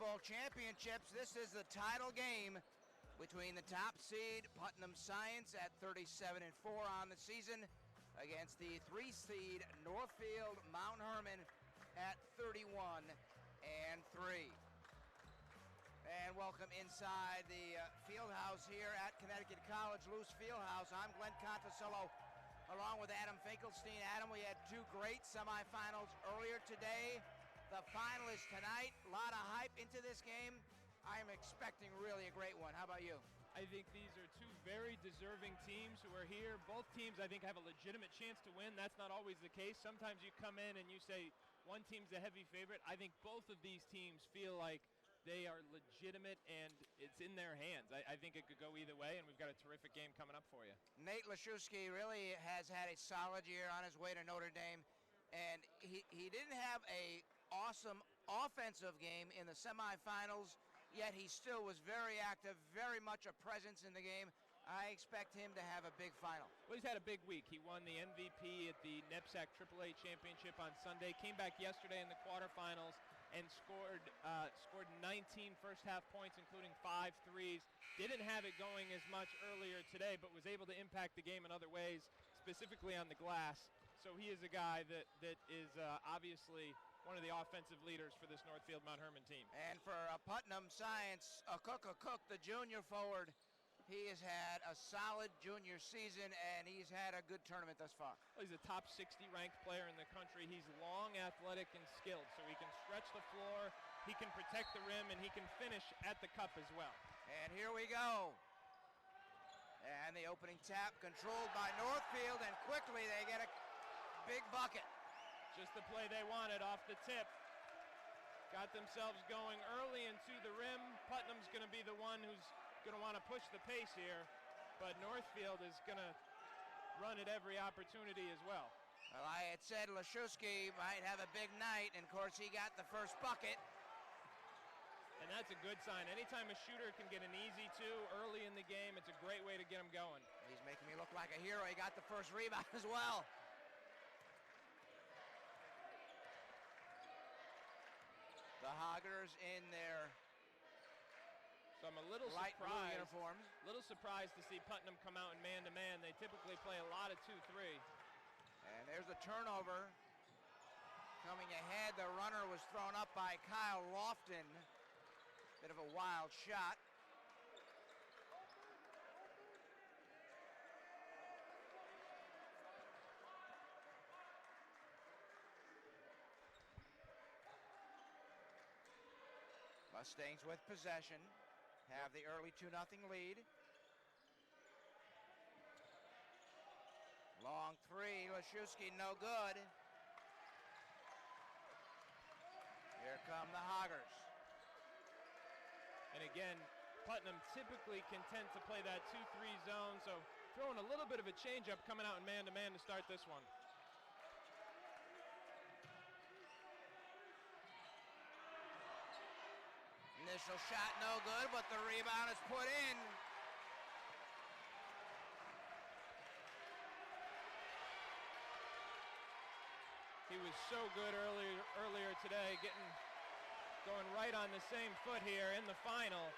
basketball championships. This is the title game between the top seed Putnam Science at 37-4 on the season against the 3 seed Northfield Mount Hermon at 31-3. And welcome inside the field house here at Connecticut College Luce Fieldhouse. I'm Glenn Conticello along with Adam Finkelstein. Adam, we had 2 great semifinals earlier today. The final is tonight. A lot of hype into this game. I'm expecting really a great one. How about you? I think these are 2 very deserving teams who are here. Both teams, I think, have a legitimate chance to win. That's not always the case. Sometimes you come in and you say one team's a heavy favorite. I think both of these teams feel like they are legitimate and it's in their hands. I think it could go either way, and we've got a terrific game coming up for you. Nate Lashewski really has had a solid year on his way to Notre Dame, and he didn't have a awesome offensive game in the semifinals, yet he still was very active, very much a presence in the game. I expect him to have a big final. Well, he's had a big week. He won the MVP at the NEPSAC AAA Championship on Sunday, came back yesterday in the quarterfinals and scored 19 first-half points, including 5 threes. Didn't have it going as much earlier today, but was able to impact the game in other ways, specifically on the glass. So he is a guy that is obviously one of the offensive leaders for this Northfield Mount Hermon team. And for Putnam Science, Cook, the junior forward, he has had a solid junior season, and he's had a good tournament thus far. Well, he's a top 60 ranked player in the country. He's long, athletic, and skilled, so he can stretch the floor, he can protect the rim, and he can finish at the cup as well. And here we go. And the opening tap controlled by Northfield, and quickly they get a big bucket. Just the play they wanted off the tip. Got themselves going early and to the rim. Putnam's going to be the one who's going to want to push the pace here, but Northfield is going to run at every opportunity as well. Well, I had said Lashewski might have a big night, and of course he got the first bucket. And that's a good sign. Anytime a shooter can get an easy 2 early in the game, it's a great way to get him going. He's making me look like a hero. He got the first rebound as well. The Hoggers in their so I'm a little light blue uniforms. Little surprised to see Putnam come out in man-to-man. They typically play a lot of 2-3. And there's a turnover. Coming ahead, the runner was thrown up by Kyle Lofton. Bit of a wild shot. Mustangs with possession, have the early 2-0 lead. Long 3, Lashewski no good. Here come the Hoggers. And again, Putnam typically content to play that 2-3 zone, so throwing a little bit of a changeup coming out in man-to-man to start this one. Initial shot no good, but the rebound is put in. He was so good earlier today, going right on the same foot here in the final.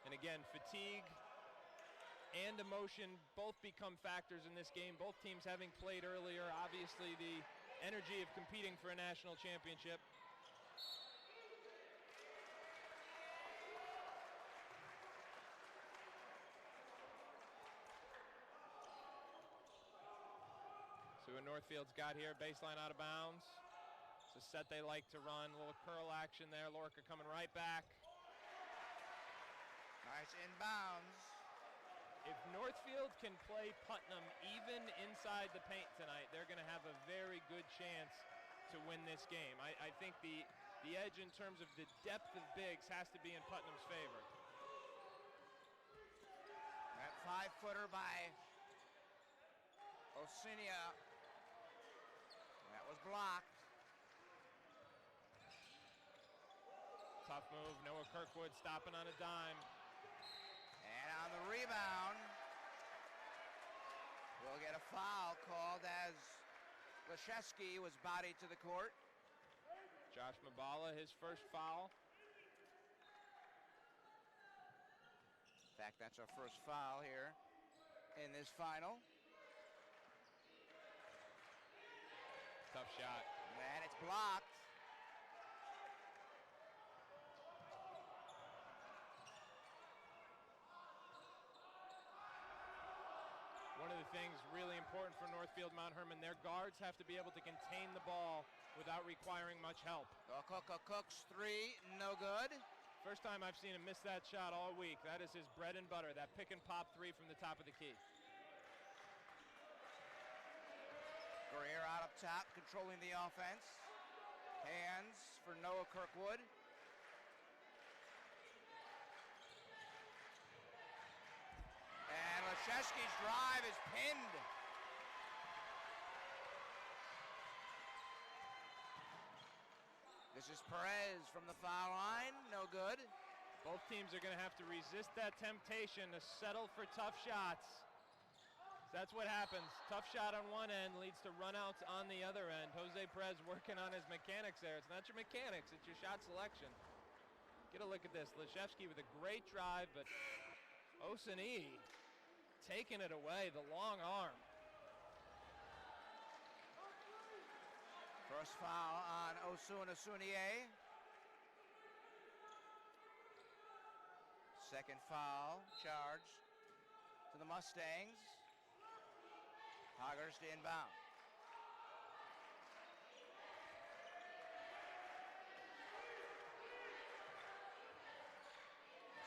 And again, fatigue and emotion both become factors in this game. Both teams having played earlier, obviously the energy of competing for a national championship. So what Northfield's got here, baseline out of bounds. It's a set they like to run, a little curl action there. Lorca coming right back. Nice inbounds. If Northfield can play Putnam even inside the paint tonight, they're going to have a very good chance to win this game. I think the edge in terms of the depth of bigs has to be in Putnam's favor. That 5-footer by Osinia. That was blocked. Tough move. Noah Kirkwood stopping on a dime. And on the rebound, we'll get a foul called as Leshevsky was bodied to the court. Josh Mabala, his first foul. In fact, that's our first foul here in this final. Tough shot. And it's blocked. One of the things really important for Northfield Mount Hermon, their guards have to be able to contain the ball without requiring much help. Cook's three, no good. First time I've seen him miss that shot all week. That is his bread and butter, that pick and pop three from the top of the key. Greer out up top, controlling the offense. Hands for Noah Kirkwood. And Leshevsky's drive is pinned. This is Perez from the foul line, no good. Both teams are going to have to resist that temptation to settle for tough shots. That's what happens. Tough shot on one end leads to runouts on the other end. Jose Perez working on his mechanics there. It's not your mechanics, it's your shot selection. Get a look at this. Leshevsky with a great drive, but Osani taking it away, the long arm. First foul on Osunier. Second foul charge to the Mustangs. Hoggers to inbound.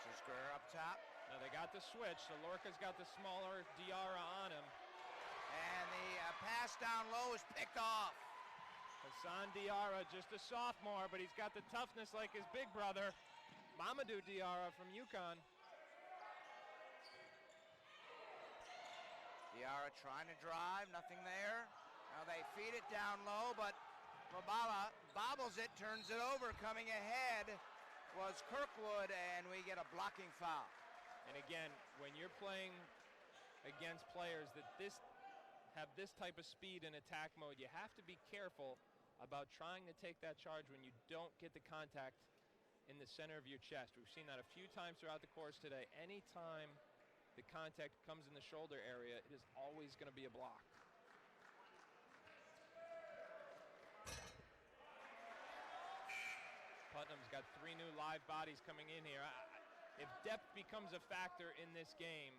This is Greer up top. Now they got the switch, so Lorca's got the smaller Diarra on him. And the pass down low is picked off. Hassan Diarra, just a sophomore, but he's got the toughness like his big brother, Mamadou Diarra from UConn. Diarra trying to drive, nothing there. Now they feed it down low, but Mabala bobbles it, turns it over. Coming ahead was Kirkwood, and we get a blocking foul. And again, when you're playing against players that have this type of speed in attack mode, you have to be careful about trying to take that charge when you don't get the contact in the center of your chest. We've seen that a few times throughout the course today. Anytime the contact comes in the shoulder area, it is always going to be a block. Putnam's got 3 new live bodies coming in here. If depth becomes a factor in this game,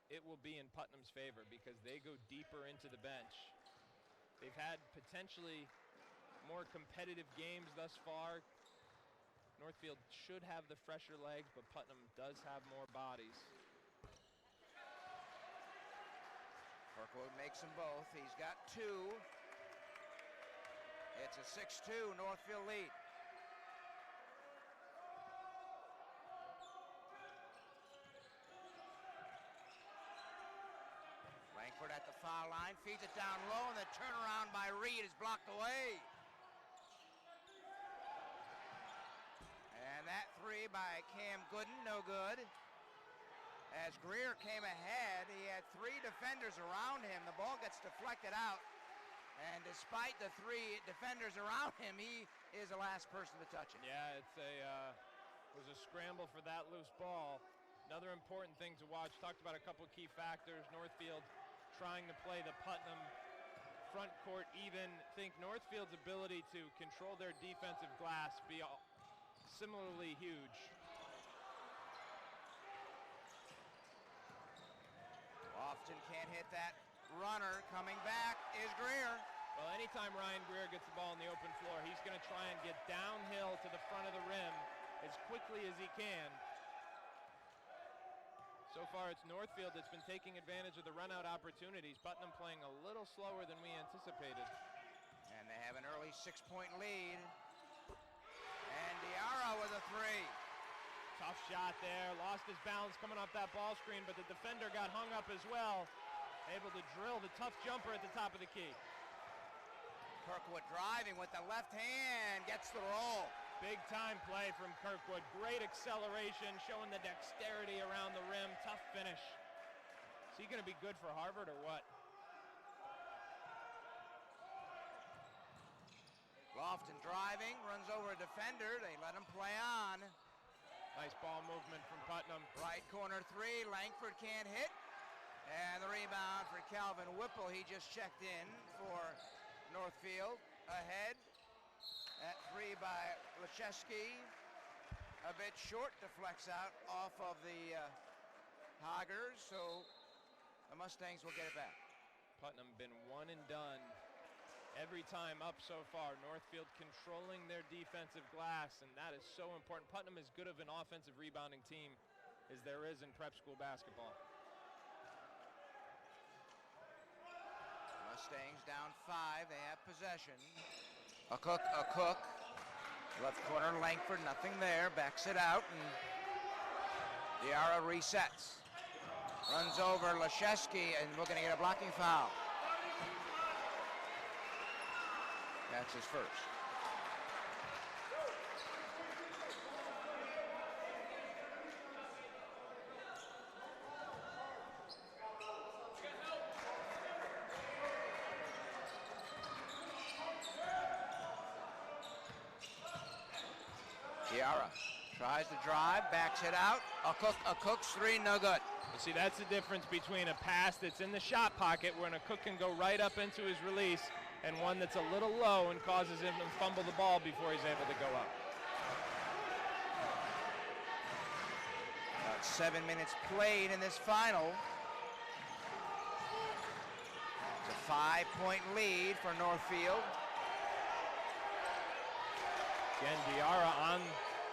it will be in Putnam's favor because they go deeper into the bench. They've had potentially more competitive games thus far. Northfield should have the fresher legs, but Putnam does have more bodies. Kirkwood makes them both. He's got 2. It's a 6-2 Northfield lead. Langford at the foul line, feeds it down low, and the turnaround by Reed is blocked away. And that 3 by Cam Gooden, no good. As Greer came ahead, he had 3 defenders around him. The ball gets deflected out. And despite the 3 defenders around him, he is the last person to touch it. Yeah, it was a scramble for that loose ball. Another important thing to watch, talked about a couple of key factors. Northfield trying to play the Putnam front court even. Think Northfield's ability to control their defensive glass be similarly huge. Often can't hit that runner. Coming back is Greer. Well, anytime Ryan Greer gets the ball in the open floor, he's going to try and get downhill to the front of the rim as quickly as he can. So far, it's Northfield that's been taking advantage of the run-out opportunities. Putnam playing a little slower than we anticipated. And they have an early 6-point lead. And Diarra with a 3. Tough shot there. Lost his balance coming off that ball screen, but the defender got hung up as well. Able to drill the tough jumper at the top of the key. Kirkwood driving with the left hand, gets the roll. Big time play from Kirkwood. Great acceleration, showing the dexterity around the rim. Tough finish. Is he going to be good for Harvard or what? Lofton driving, runs over a defender. They let him play on. Nice ball movement from Putnam. Right corner three, Langford can't hit. And the rebound for Calvin Whipple. He just checked in for Northfield. Ahead at three by Leszewski. A bit short, deflects out off of the Hoggers, so the Mustangs will get it back. Putnam been one and done every time up so far. Northfield controlling their defensive glass, and that is so important. Putnam is good of an offensive rebounding team as there is in prep school basketball. Mustangs down 5, they have possession. A Cook. Left corner, Langford, nothing there, backs it out, and Diarra resets. Runs over Leszewski, and we're gonna get a blocking foul. That's his first. Diarra tries to drive, backs it out. A Cook's three, no good. See, that's the difference between a pass that's in the shot pocket when a Cook can go right up into his release and one that's a little low and causes him to fumble the ball before he's able to go up. About 7 minutes played in this final. It's a 5-point lead for Northfield. Again, Diarra on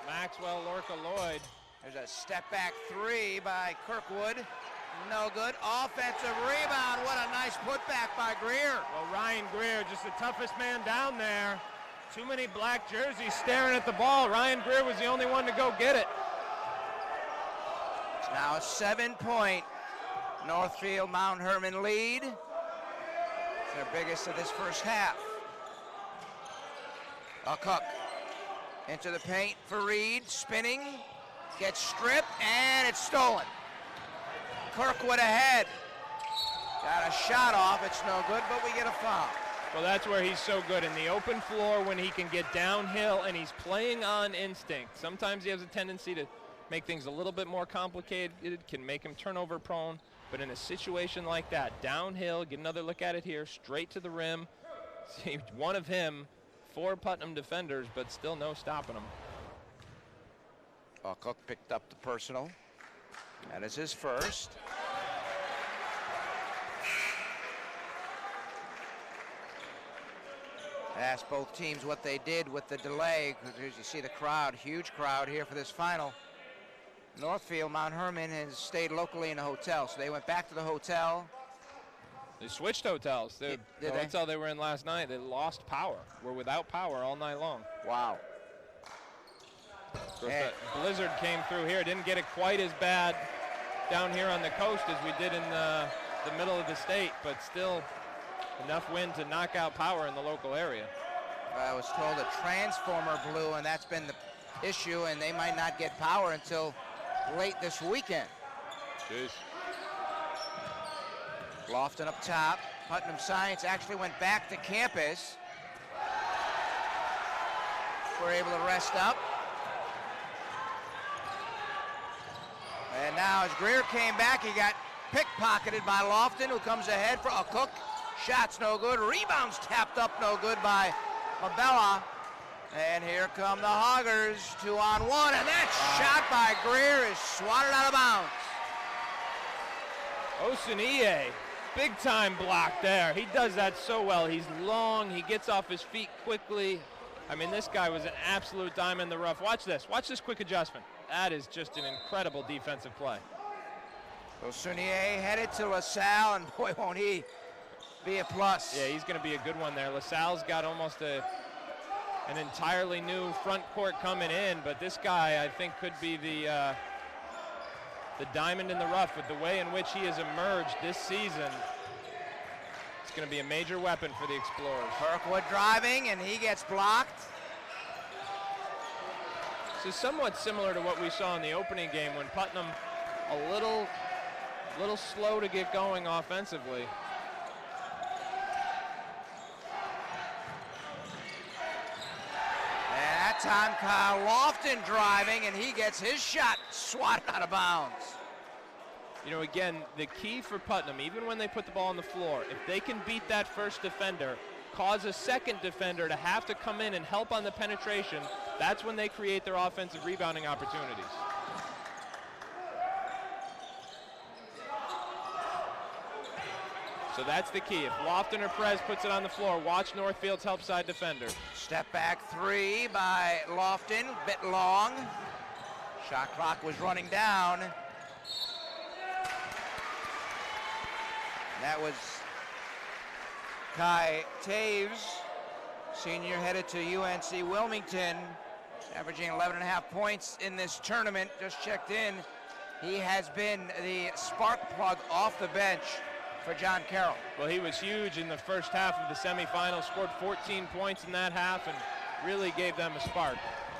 Maxwell Lorca-Lloyd. There's a step back three by Kirkwood. No good. Offensive rebound. What a nice putback by Greer. Well, Ryan Greer, just the toughest man down there. Too many black jerseys staring at the ball. Ryan Greer was the only one to go get it. It's now a 7-point Northfield Mount Hermon lead. It's their biggest of this first half. A Cook into the paint for Reed, spinning, gets stripped, and it's stolen. Kirkwood ahead. Got a shot off, it's no good, but we get a foul. Well, that's where he's so good, in the open floor when he can get downhill and he's playing on instinct. Sometimes he has a tendency to make things a little bit more complicated, it can make him turnover prone, but in a situation like that, downhill, get another look at it here, straight to the rim. See, one of him, 4 Putnam defenders, but still no stopping him. Cook picked up the personal. That is his first. Ask both teams what they did with the delay, because as you see the crowd, huge crowd here for this final. Northfield, Mount Hermon has stayed locally in a hotel, so they went back to the hotel. They switched hotels. The hotel they were in last night, they lost power. Were without power all night long. Wow. Of course, that blizzard came through here. Didn't get it quite as bad down here on the coast as we did in the middle of the state, but still enough wind to knock out power in the local area. I was told a transformer blew, and that's been the issue, and they might not get power until late this weekend. Jeez. Lofton up top. Putnam Science actually went back to campus. We're able to rest up. And now as Greer came back, he got pickpocketed by Lofton, who comes ahead for a Cook. Shot's no good. Rebounds tapped up, no good by Mabella. And here come the Hoggers, 2-on-1, and that shot by Greer is swatted out of bounds. Osuniye, big time block there. He does that so well. He's long, he gets off his feet quickly. I mean, this guy was an absolute diamond in the rough. Watch this quick adjustment. That is just an incredible defensive play. Osuniye headed to LaSalle, and boy, won't he be a plus. Yeah, he's going to be a good one there. LaSalle's got almost an entirely new front court coming in, but this guy, I think, could be the diamond in the rough with the way in which he has emerged this season. It's going to be a major weapon for the Explorers. Kirkwood driving, and he gets blocked. This is somewhat similar to what we saw in the opening game when Putnam a little slow to get going offensively. And that time Kyle Lofton driving, and he gets his shot swatted out of bounds. You know, again, the key for Putnam, even when they put the ball on the floor, if they can beat that first defender, cause a second defender to have to come in and help on the penetration, that's when they create their offensive rebounding opportunities. So that's the key. If Lofton or Perez puts it on the floor, watch Northfield's help side defender. Step back three by Lofton, bit long. Shot clock was running down. That was Kai Taves, senior, headed to UNC Wilmington, averaging 11.5 points in this tournament. Just checked in. He has been the spark plug off the bench for John Carroll. Well, he was huge in the first half of the semifinals, scored 14 points in that half and really gave them a spark.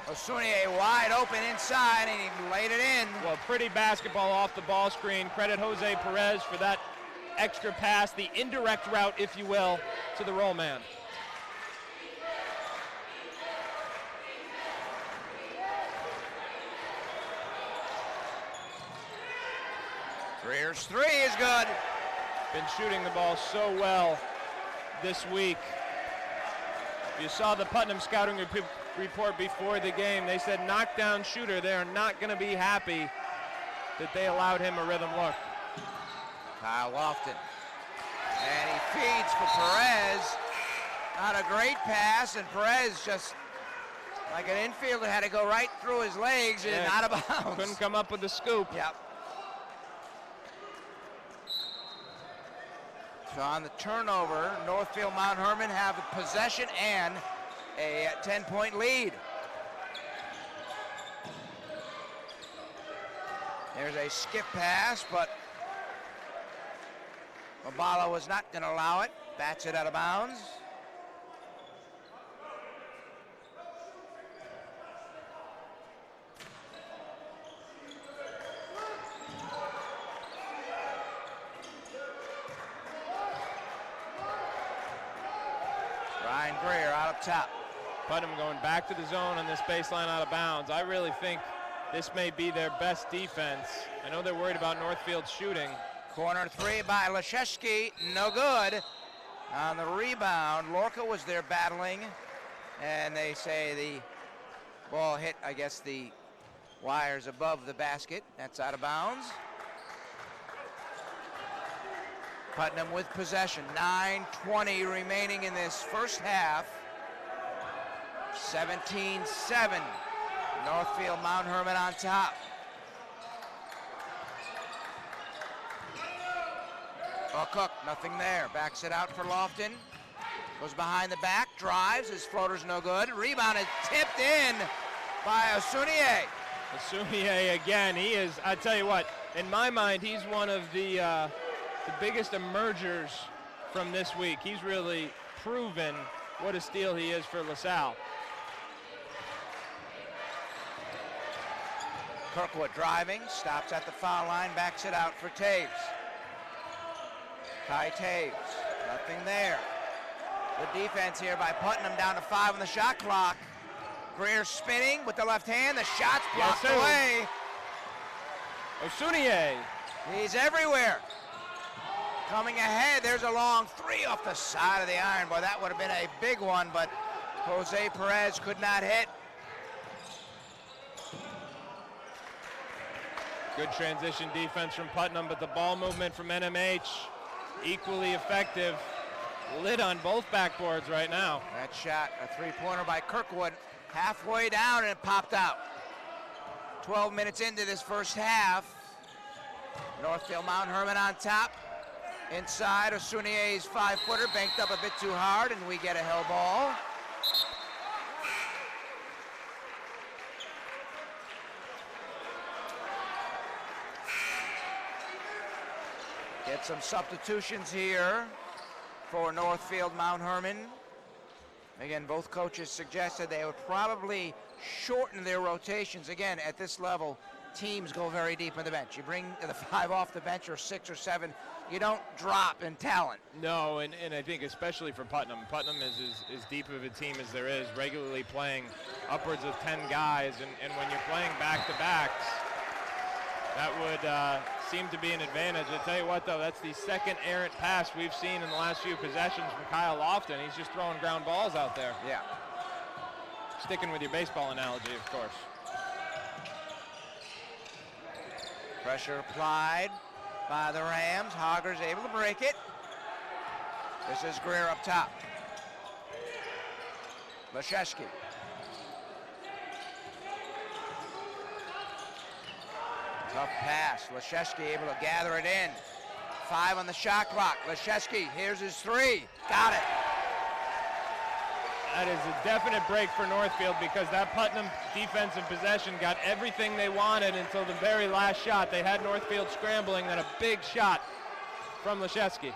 Osunier wide open inside, and he laid it in. Well, pretty basketball off the ball screen. Credit Jose Perez for that extra pass, the indirect route, if you will, to the roll man. Greer's three is good. Been shooting the ball so well this week. You saw the Putnam scouting report before the game. They said knockdown shooter. They are not going to be happy that they allowed him a rhythm look. Kyle Lofton. And he feeds for Perez. Not a great pass, and Perez just, like an infielder, had to go right through his legs and out of bounds. Couldn't come up with the scoop. Yep. So on the turnover, Northfield Mount Hermon have possession and a 10-point lead. There's a skip pass, but Mabala was not going to allow it. Bats it out of bounds. Ryan Greer out up top. Putnam going back to the zone on this baseline out of bounds. I really think this may be their best defense. I know they're worried about Northfield's shooting. Corner three by Leszewski, no good. On the rebound, Lorca was there battling, and they say the ball hit, I guess, the wires above the basket. That's out of bounds. Putnam with possession, 9:20 remaining in this first half. 17-7, Northfield Mount Hermon on top. Cook, nothing there. Backs it out for Lofton. Goes behind the back, drives, his floater's no good. Rebound is tipped in by Osunier. Osunier again, he is, I tell you what, in my mind, he's one of the biggest emergers from this week. He's really proven what a steal he is for LaSalle. Kirkwood driving, stops at the foul line, backs it out for Taves. Kai Taves, nothing there. Good defense here by Putnam, down to 5 on the shot clock. Greer spinning with the left hand, the shot's blocked away. Osunier. He's everywhere. Coming ahead, there's a long three off the side of the iron. Boy, that would have been a big one, but Jose Perez could not hit. Good transition defense from Putnam, but the ball movement from NMH equally effective. Lit on both backboards right now. That shot, a three-pointer by Kirkwood, halfway down, and it popped out. 12 minutes into this first half. Northfield Mount Hermon on top. Inside, Osunier's 5-footer banked up a bit too hard, and we get a hell ball. Get some substitutions here for Northfield Mount Hermon. Again, both coaches suggested they would probably shorten their rotations. Again, at this level, teams go very deep in the bench. You bring the 5 off the bench, or 6 or 7, you don't drop in talent. No, and I think especially for Putnam. Putnam is as deep of a team as there is, regularly playing upwards of 10 guys, and when you're playing back-to-backs, that would seem to be an advantage. I tell you what, though, that's the second errant pass we've seen in the last few possessions from Kyle Lofton. He's just throwing ground balls out there. Yeah. Sticking with your baseball analogy, of course. Pressure applied by the Rams. Hogger's able to break it. This is Greer up top. Leszewski. Tough pass. Leszewski able to gather it in. 5 on the shot clock. Leszewski, here's his 3. Got it. That is a definite break for Northfield, because that Putnam defensive possession got everything they wanted until the very last shot. They had Northfield scrambling, then a big shot from Leszewski.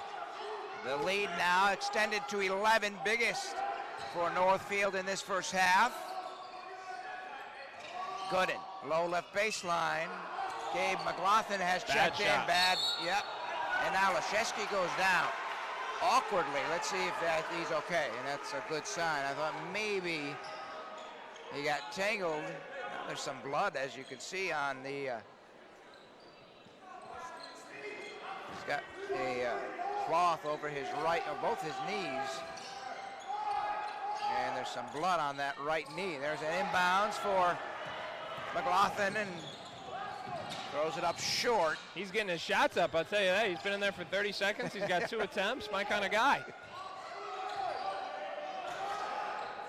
The lead now extended to 11, biggest for Northfield in this first half. Gooden, low left baseline. Gabe McLaughlin has checked in. Bad, yep. And now Leszewski goes down awkwardly. Let's see if he's okay, and that's a good sign. I thought maybe he got tangled. Now there's some blood, as you can see on the. He's got a cloth over his right, or both his knees, and there's some blood on that right knee. There's an inbounds for McLaughlin, and throws it up short. He's getting his shots up, I'll tell you that. He's been in there for 30 seconds. He's got 2 attempts. My kind of guy.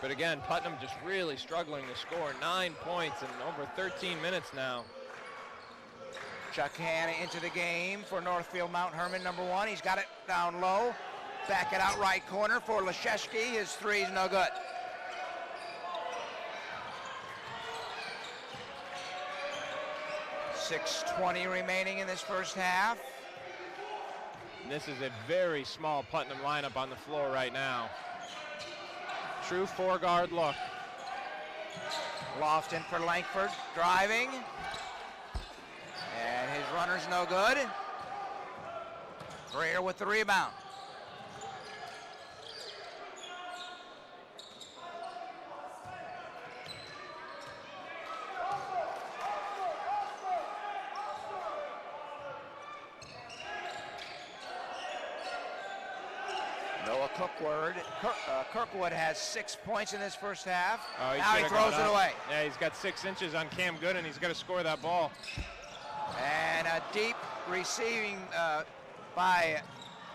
But again, Putnam just really struggling to score. 9 points in over 13 minutes now. Chuck Hanna into the game for Northfield Mount Hermon, number 1. He's got it down low. Back it out right corner for Leszewski. His 3's no good. 6:20 remaining in this first half. This is a very small Putnam lineup on the floor right now. True 4-guard look. Lofton for Langford, driving. And his runner's no good. Greer with the rebound. Kirkwood has 6 points in this first half. Oh, now he throws it away. Yeah, he's got 6 inches on Cam Gooden. He's got to score that ball. And a deep receiving by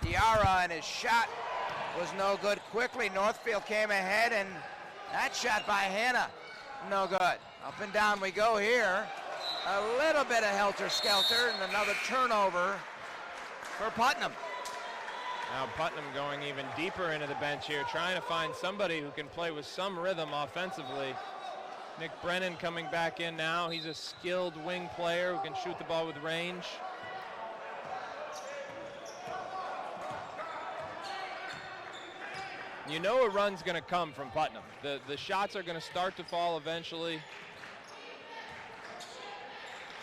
Diarra, and his shot was no good. Quickly, Northfield came ahead, and that shot by Hanna, no good. Up and down we go here. A little bit of helter-skelter, and another turnover for Putnam. Now Putnam going even deeper into the bench here, trying to find somebody who can play with some rhythm offensively. Nick Brennan coming back in now. He's a skilled wing player who can shoot the ball with range. You know a run's going to come from Putnam. The shots are going to start to fall eventually.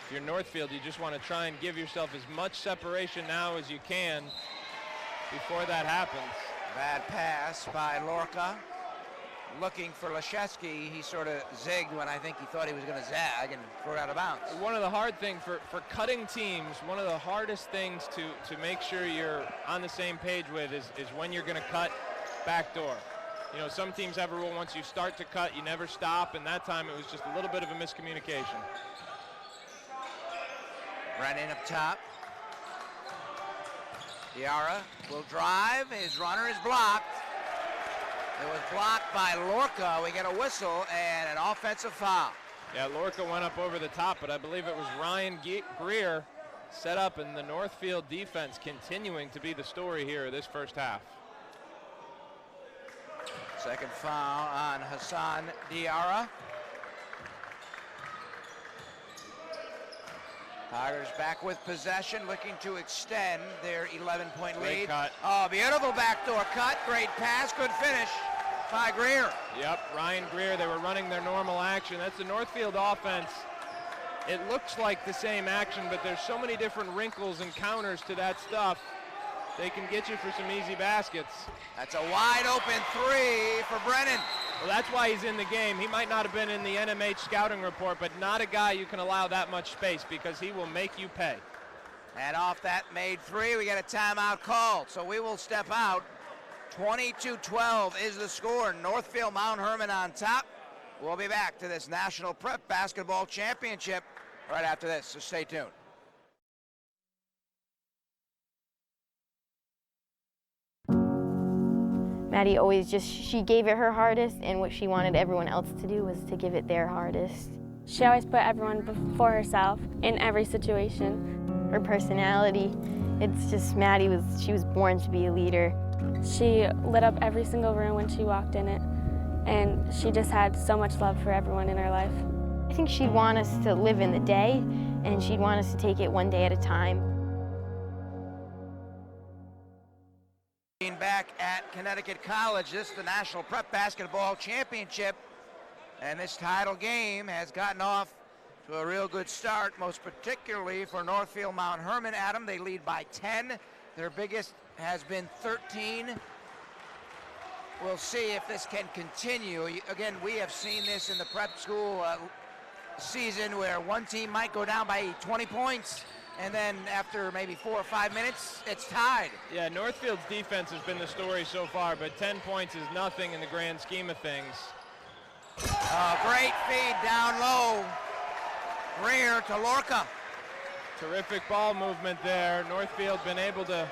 If you're Northfield, you just want to try and give yourself as much separation now as you can before that happens. Bad pass by Lorca. Looking for Leszewski. He sort of zigged when I think he thought he was going to zag and throw it out of bounds. One of the hard things for cutting teams, one of the hardest things to make sure you're on the same page with is when you're going to cut backdoor. You know, some teams have a rule, once you start to cut, you never stop, and that time it was just a little bit of a miscommunication. Brennan up top. Diarra will drive. His runner is blocked. It was blocked by Lorca. We get a whistle and an offensive foul. Yeah, Lorca went up over the top, but I believe it was Ryan Greer set up, and the Northfield defense continuing to be the story here this first half. Second foul on Hassan Diarra. Tigers back with possession, looking to extend their 11-point lead. Great cut. Oh, beautiful backdoor cut. Great pass, good finish. by Greer. Yep, Ryan Greer, they were running their normal action. That's the Northfield offense. It looks like the same action, but there's so many different wrinkles and counters to that stuff. They can get you for some easy baskets. That's a wide open three for Brennan. Well, that's why he's in the game. He might not have been in the NMH scouting report, but not a guy you can allow that much space because he will make you pay. And off that made three, we got a timeout called. So we will step out. 22-12 is the score. Northfield, Mount Hermon on top. We'll be back to this National Prep Basketball Championship right after this, so stay tuned. Maddie always she gave it her hardest, and what she wanted everyone else to do was to give it their hardest. She always put everyone before herself in every situation. Her personality, it's just Maddie she was born to be a leader. She lit up every single room when she walked in it, and she just had so much love for everyone in her life. I think she'd want us to live in the day, and she'd want us to take it one day at a time. Back at Connecticut College, this is the National Prep Basketball Championship, and this title game has gotten off to a real good start, most particularly for Northfield Mount Hermon. Adam, they lead by 10. Their biggest has been 13. We'll see if this can continue. Again, we have seen this in the prep school season where one team might go down by 20 points, and then after maybe 4 or 5 minutes, it's tied. Yeah, Northfield's defense has been the story so far, but 10 points is nothing in the grand scheme of things. Great feed down low. Greer to Lorca. Terrific ball movement there. Northfield been able to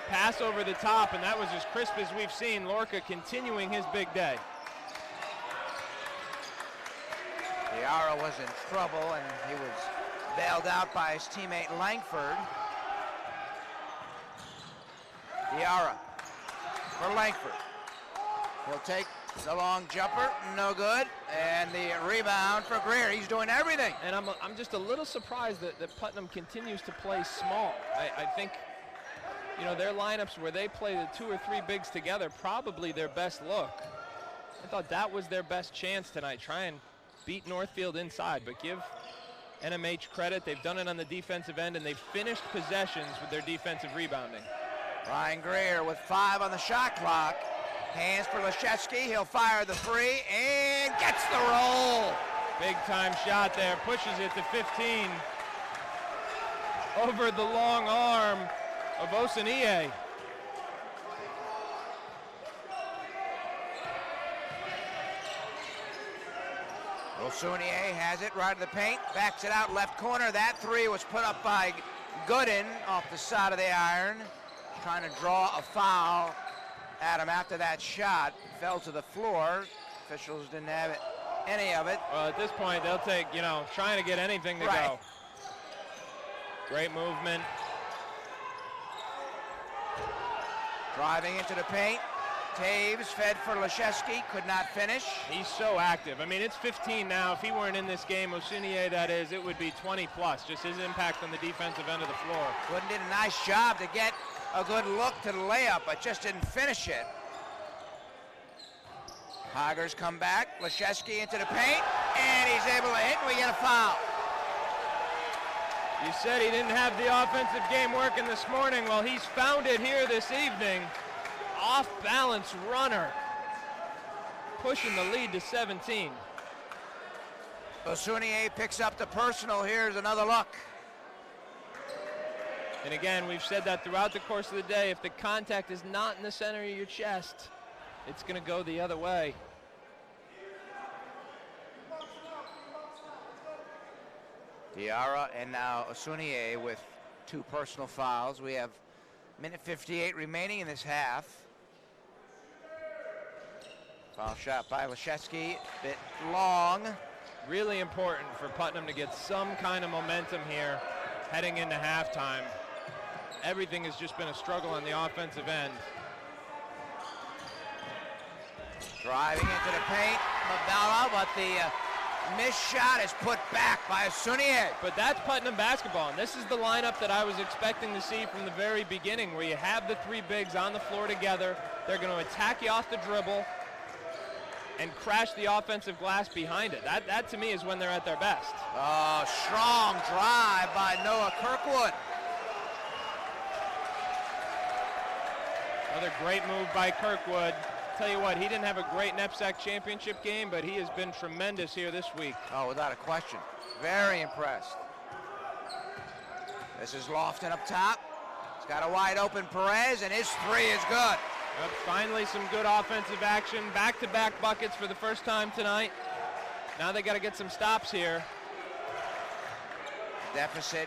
pass over the top, and that was as crisp as we've seen. Lorca continuing his big day. Diarra was in trouble, and he was bailed out by his teammate Langford. Diarra for Langford. He'll take the long jumper, no good, and the rebound for Greer. He's doing everything. And I'm just a little surprised that Putnam continues to play small. I think, you know, their lineups where they play the 2 or 3 bigs together, probably their best look. I thought that was their best chance tonight, try and beat Northfield inside, but give NMH credit. They've done it on the defensive end, and they've finished possessions with their defensive rebounding. Ryan Greer with 5 on the shot clock. Hands for Leszewski. He'll fire the 3 and gets the roll. Big time shot there. Pushes it to 15. Over the long arm of Osanie. Osanie has it right of the paint. Backs it out left corner. That 3 was put up by Gooden off the side of the iron. Trying to draw a foul. Adam, after that shot, fell to the floor. Officials didn't have it, any of it. Well, at this point, they'll take, you know, trying to get anything to go. Great movement. Driving into the paint. Taves fed for Leszewski, could not finish. He's so active. I mean, it's 15 now. If he weren't in this game, Osanie, that is, it would be 20 plus. Just his impact on the defensive end of the floor. Gooden did a nice job to get a good look to the layup, but just didn't finish it. Hoggers come back, Leszewski into the paint, and he's able to hit, and we get a foul. You said he didn't have the offensive game working this morning. Well, he's found it here this evening. Off-balance runner, pushing the lead to 17. Osanie picks up the personal. Here's another look. And again, we've said that throughout the course of the day. If the contact is not in the center of your chest, it's going to go the other way. Diarra and now Osanie with 2 personal fouls. We have minute 58 remaining in this half. Foul shot by Leszewski, bit long. Really important for Putnam to get some kind of momentum here heading into halftime. Everything has just been a struggle on the offensive end. Driving into the paint, Mabella, but the missed shot is put back by Osanie. But that's Putnam basketball, and this is the lineup that I was expecting to see from the very beginning, where you have the 3 bigs on the floor together. They're going to attack you off the dribble. and crash the offensive glass behind it. That to me is when they're at their best. Oh, strong drive by Noah Kirkwood. Another great move by Kirkwood. Tell you what, he didn't have a great NEPSAC championship game, but he has been tremendous here this week. Oh, without a question. Very impressed. This is Lofton up top. He's got a wide open Perez, and his three is good. Yep, finally some good offensive action. Back-to-back buckets for the first time tonight. Now they got to get some stops here. Deficit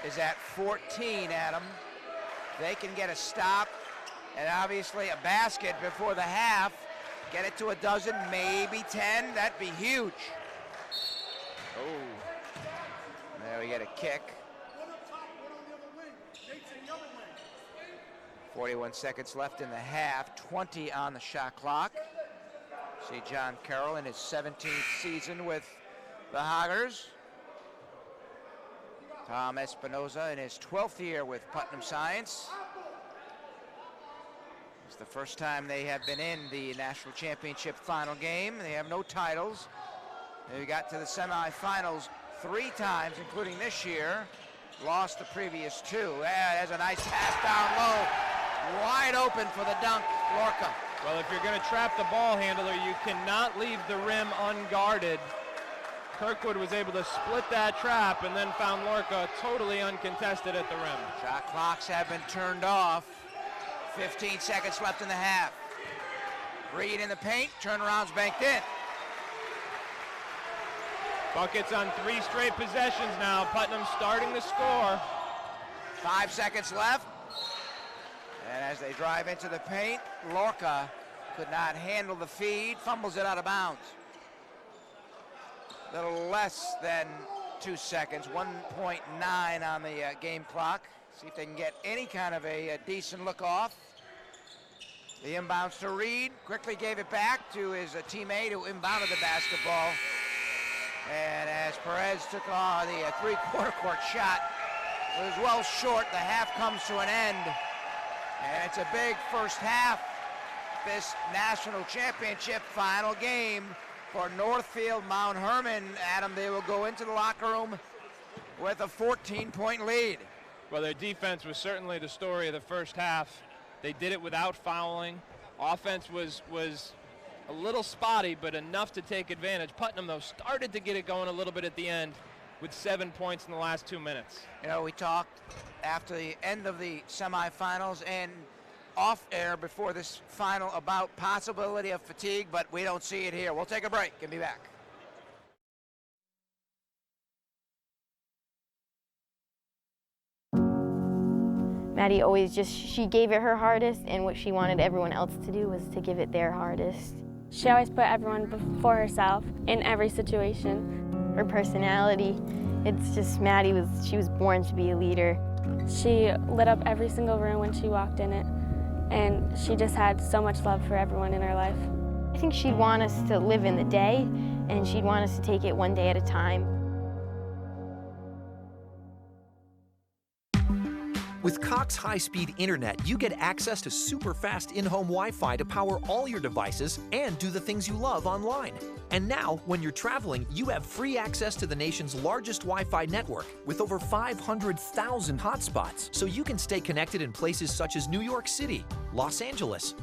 is at 14, Adam. They can get a stop and obviously a basket before the half. Get it to a dozen, maybe 10. That'd be huge. Oh. There we get a kick. 41 seconds left in the half, 20 on the shot clock. See John Carroll in his 17th season with the Hoggers. Tom Espinoza in his 12th year with Putnam Science. It's the first time they have been in the national championship final game. They have no titles. They got to the semifinals 3 times, including this year. Lost the previous 2. There's a nice pass down low. Wide open for the dunk, Lorca. Well, if you're going to trap the ball handler, you cannot leave the rim unguarded. Kirkwood was able to split that trap and then found Lorca totally uncontested at the rim. Shot clocks have been turned off. 15 seconds left in the half. Reed in the paint, turnaround's banked in. Buckets on 3 straight possessions now. Putnam starting to score. 5 seconds left. And as they drive into the paint, Lorca could not handle the feed, fumbles it out of bounds. A little less than 2 seconds, 1.9 on the game clock. See if they can get any kind of a decent look off. The inbounds to Reed, quickly gave it back to his teammate who inbounded the basketball. And as Perez took on the three-quarter court shot, it was well short. The half comes to an end. And it's a big first half. This national championship final game for Northfield Mount Hermon. Adam, they will go into the locker room with a 14-point lead. Well, their defense was certainly the story of the first half. They did it without fouling. Offense was a little spotty, but enough to take advantage. Putnam, though, started to get it going a little bit at the end with 7 points in the last 2 minutes. You know, we talked after the end of the semifinals and off air before this final about possibility of fatigue, but we don't see it here. We'll take a break and be back. Maddie always she gave it her hardest, and what she wanted everyone else to do was to give it their hardest. She always put everyone before herself in every situation. Her personality, it's just she was born to be a leader. She lit up every single room when she walked in it, and she just had so much love for everyone in her life. I think she'd want us to live in the day, and she'd want us to take it one day at a time. With Cox high-speed internet, you get access to super-fast in-home Wi-Fi to power all your devices and do the things you love online. And now, when you're traveling, you have free access to the nation's largest Wi-Fi network with over 500,000 hotspots, so you can stay connected in places such as New York City, Los Angeles,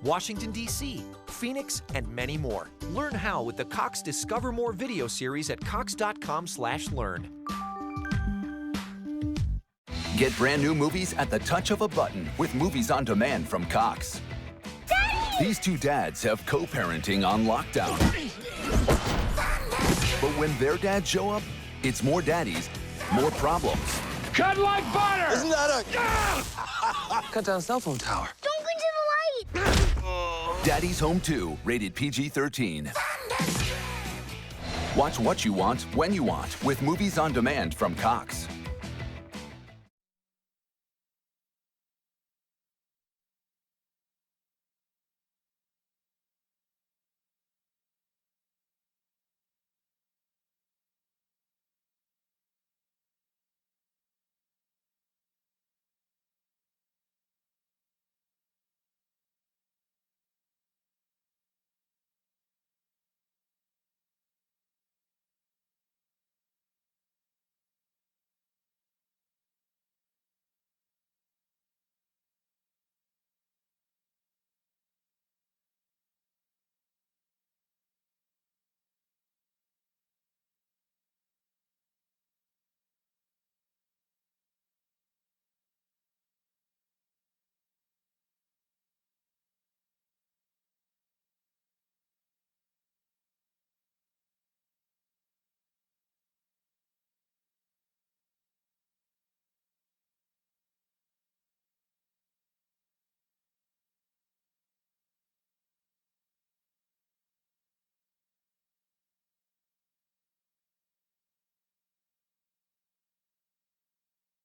Washington, D.C., Phoenix, and many more. Learn how with the Cox Discover More video series at cox.com/learn. Get brand new movies at the touch of a button with Movies on Demand from Cox. Daddy! These 2 dads have co-parenting on lockdown. But when their dads show up, it's more daddies, more problems. Cut like butter! Isn't that a... Cut down cell phone tower. Don't go into the light! Daddy's Home 2, rated PG-13. Watch what you want, when you want, with Movies on Demand from Cox.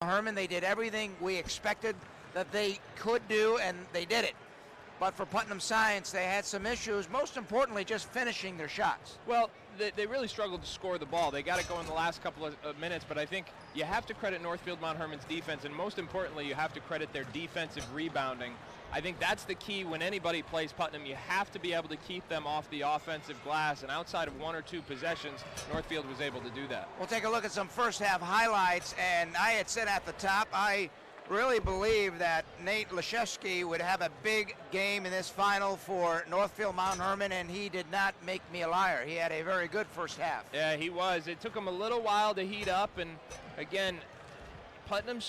Hermon, they did everything we expected that they could do, and they did it. But for Putnam Science, they had some issues, most importantly, just finishing their shots. Well, they really struggled to score the ball. They got it going the last couple of minutes, but I think you have to credit Northfield Mount Hermon's defense, and most importantly, you have to credit their defensive rebounding. I think that's the key when anybody plays Putnam. You have to be able to keep them off the offensive glass, and outside of 1 or 2 possessions, Northfield was able to do that. We'll take a look at some first half highlights, and I had said at the top, I really believe that Nate Leshevsky would have a big game in this final for Northfield Mount Hermon, and he did not make me a liar. He had a very good first half. Yeah, he was. It took him a little while to heat up, and again, Putnam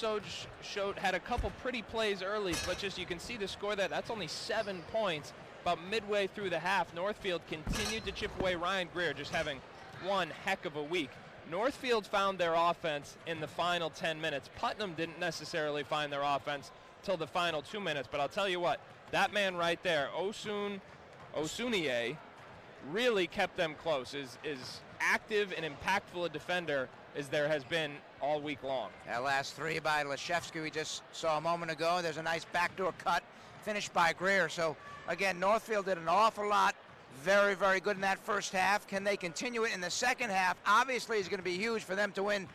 had a couple pretty plays early, but just you can see the score there. That's only 7 points. About midway through the half, Northfield continued to chip away. Ryan Greer just having one heck of a week. Northfield found their offense in the final 10 minutes. Putnam didn't necessarily find their offense till the final 2 minutes, but I'll tell you what, that man right there, Osunie, really kept them close, is active and impactful a defender as there has been all week long. That last 3 by Leshevsky we just saw a moment ago. There's a nice backdoor cut finished by Greer. So again, Northfield did an awful lot. Very, very good in that first half. Can they continue it in the second half? Obviously, it's going to be huge for them to win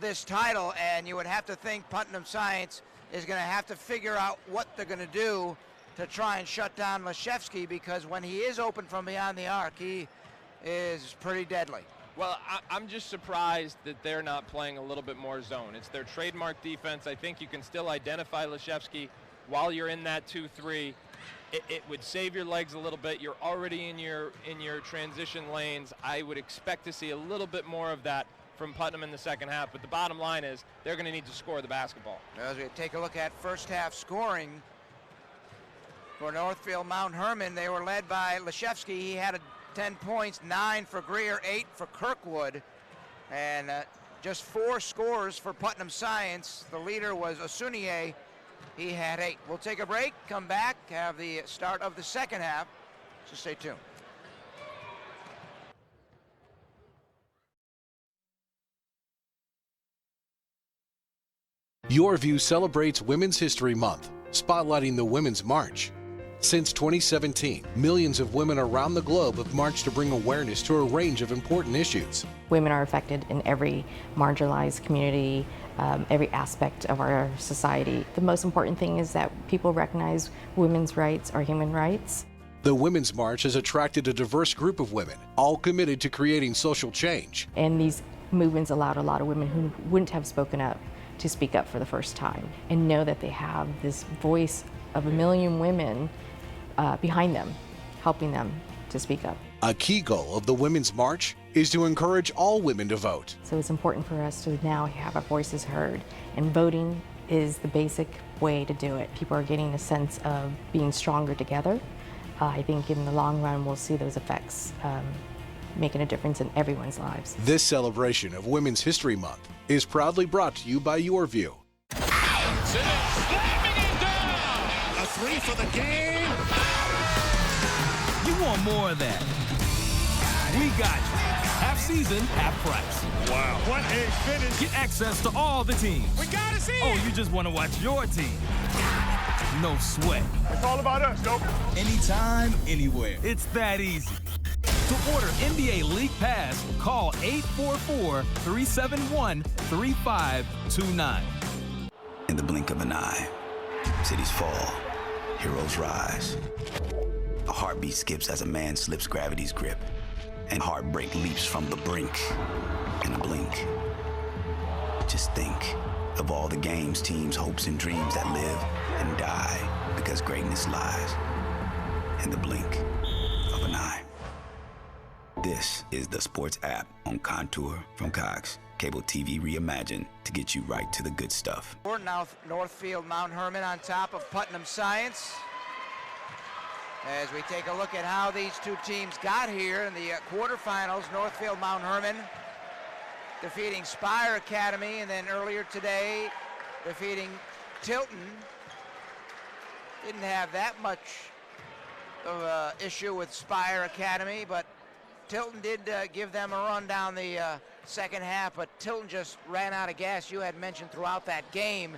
this title, and you would have to think Putnam Science is going to have to figure out what they're going to do to try and shut down Leshevsky, because when he is open from beyond the arc, he is pretty deadly. Well, I'm just surprised that they're not playing a little bit more zone. It's their trademark defense. I think you can still identify Leshevsky while you're in that 2-3. It would save your legs a little bit. You're already in your transition lanes. I would expect to see a little bit more of that from Putnam in the second half, but the bottom line is they're going to need to score the basketball. As we take a look at first half scoring for Northfield Mount Hermon, they were led by Leshevsky. He had 10 points, 9 for Greer, 8 for Kirkwood, and just 4 scores for Putnam Science. The leader was Osunie. He had 8. We'll take a break, come back, have the start of the second half, so stay tuned. YurView celebrates Women's History Month, spotlighting the Women's March. Since 2017, millions of women around the globe have marched to bring awareness to a range of important issues. Women are affected in every marginalized community, every aspect of our society. The most important thing is that people recognize women's rights are human rights. The Women's March has attracted a diverse group of women, all committed to creating social change. And these movements allowed a lot of women who wouldn't have spoken up to speak up for the first time and know that they have this voice of a million women behind them, helping them to speak up. A key goal of the Women's March is to encourage all women to vote. So it's important for us to now have our voices heard, and voting is the basic way to do it. People are getting a sense of being stronger together. I think in the long run we'll see those effects making a difference in everyone's lives. This celebration of Women's History Month is proudly brought to you by YurView. Slamming it down! A 3 for the game! You want more of that? We got you. Half season, half price. Wow. What a finish. Get access to all the teams. We gotta see it. Oh, you just want to watch your team. No sweat. It's all about us, nope. Anytime, anywhere. It's that easy. To order NBA League Pass, call 844-371-3529. In the blink of an eye, cities fall, heroes rise. A heartbeat skips as a man slips gravity's grip, and heartbreak leaps from the brink in a blink. Just think of all the games, teams, hopes, and dreams that live and die because greatness lies in the blink of an eye. This is the sports app on Contour from Cox. Cable TV reimagined to get you right to the good stuff. Now Northfield Mount Hermon on top of Putnam Science. As we take a look at how these two teams got here in the quarterfinals, Northfield Mount Hermon defeating Spire Academy, and then earlier today defeating Tilton. Didn't have that much of an issue with Spire Academy, but Tilton did give them a run down the second half, but Tilton just ran out of gas. You had mentioned throughout that game,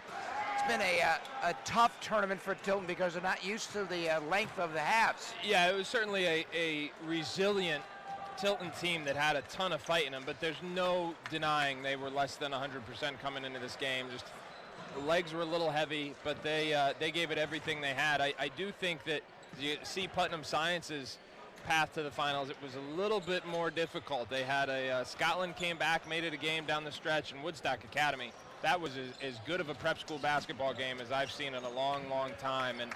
it's been a tough tournament for Tilton because they're not used to the length of the halves. Yeah, it was certainly a resilient Tilton team that had a ton of fight in them, but there's no denying they were less than 100% coming into this game. Just the legs were a little heavy, but they gave it everything they had. I do think that you see Putnam Science's path to the finals, it was a little bit more difficult. They had Scotland came back, made it a game down the stretch, and Woodstock Academy. That was as good of a prep school basketball game as I've seen in a long, long time. And,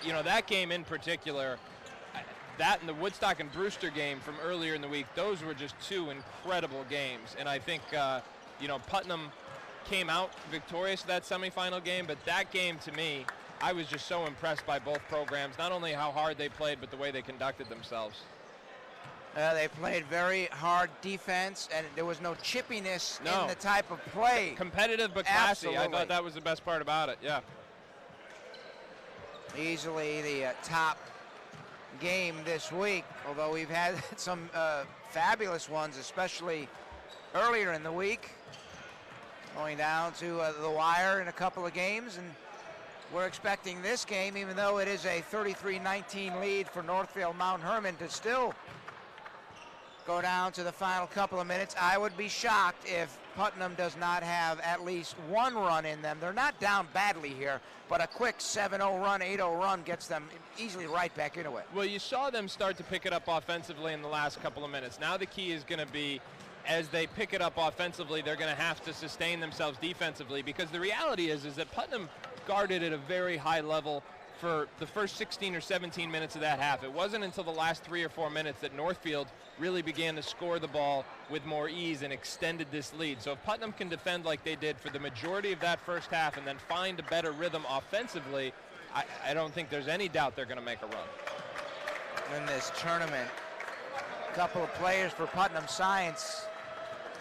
you know, that game in particular, that and the Woodstock and Brewster game from earlier in the week, those were just two incredible games. And I think, you know, Putnam came out victorious that semifinal game, but that game to me, I was just so impressed by both programs, not only how hard they played, but the way they conducted themselves. They played very hard defense, and there was no chippiness in the type of play. Competitive but classy. Absolutely. I thought that was the best part about it, yeah. Easily the top game this week, although we've had some fabulous ones, especially earlier in the week, going down to the wire in a couple of games, and we're expecting this game, even though it is a 33-19 lead for Northfield Mount Hermon, to still go down to the final couple of minutes. I would be shocked if Putnam does not have at least one run in them. They're not down badly here, but a quick 7-0 run, 8-0 run gets them easily right back into it. Well, you saw them start to pick it up offensively in the last couple of minutes. Now the key is going to be, as they pick it up offensively, they're going to have to sustain themselves defensively, because the reality is that Putnam guarded at a very high level for the first 16 or 17 minutes of that half. It wasn't until the last 3 or 4 minutes that Northfield really began to score the ball with more ease and extended this lead. So if Putnam can defend like they did for the majority of that first half and then find a better rhythm offensively, I don't think there's any doubt they're going to make a run. In this tournament, a couple of players for Putnam Science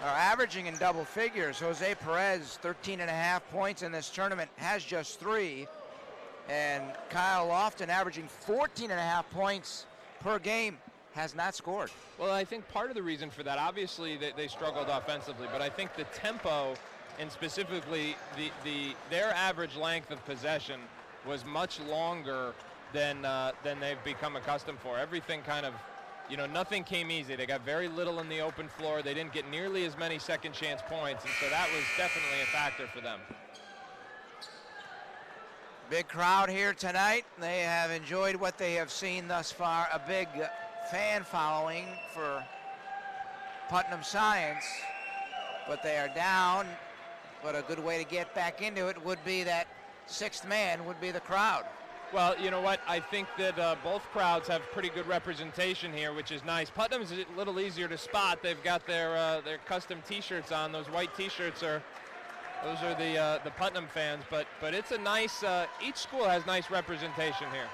are averaging in double figures. Jose Perez, 13.5 points in this tournament, has just 3. And Kyle Lofton, averaging 14.5 points per game, has not scored. Well, I think part of the reason for that, obviously they struggled offensively, but I think the tempo and specifically their average length of possession was much longer than they've become accustomed for. Everything kind of, you know, nothing came easy. They got very little in the open floor. They didn't get nearly as many second chance points, and so that was definitely a factor for them. Big crowd here tonight. They have enjoyed what they have seen thus far. A big fan following for Putnam Science, but they are down. But a good way to get back into it would be that sixth man would be the crowd. Well, you know what? I think that both crowds have pretty good representation here, which is nice. Putnam's a little easier to spot. They've got their custom T-shirts on. Those white T-shirts are the Putnam fans. But it's a nice. Each school has nice representation here.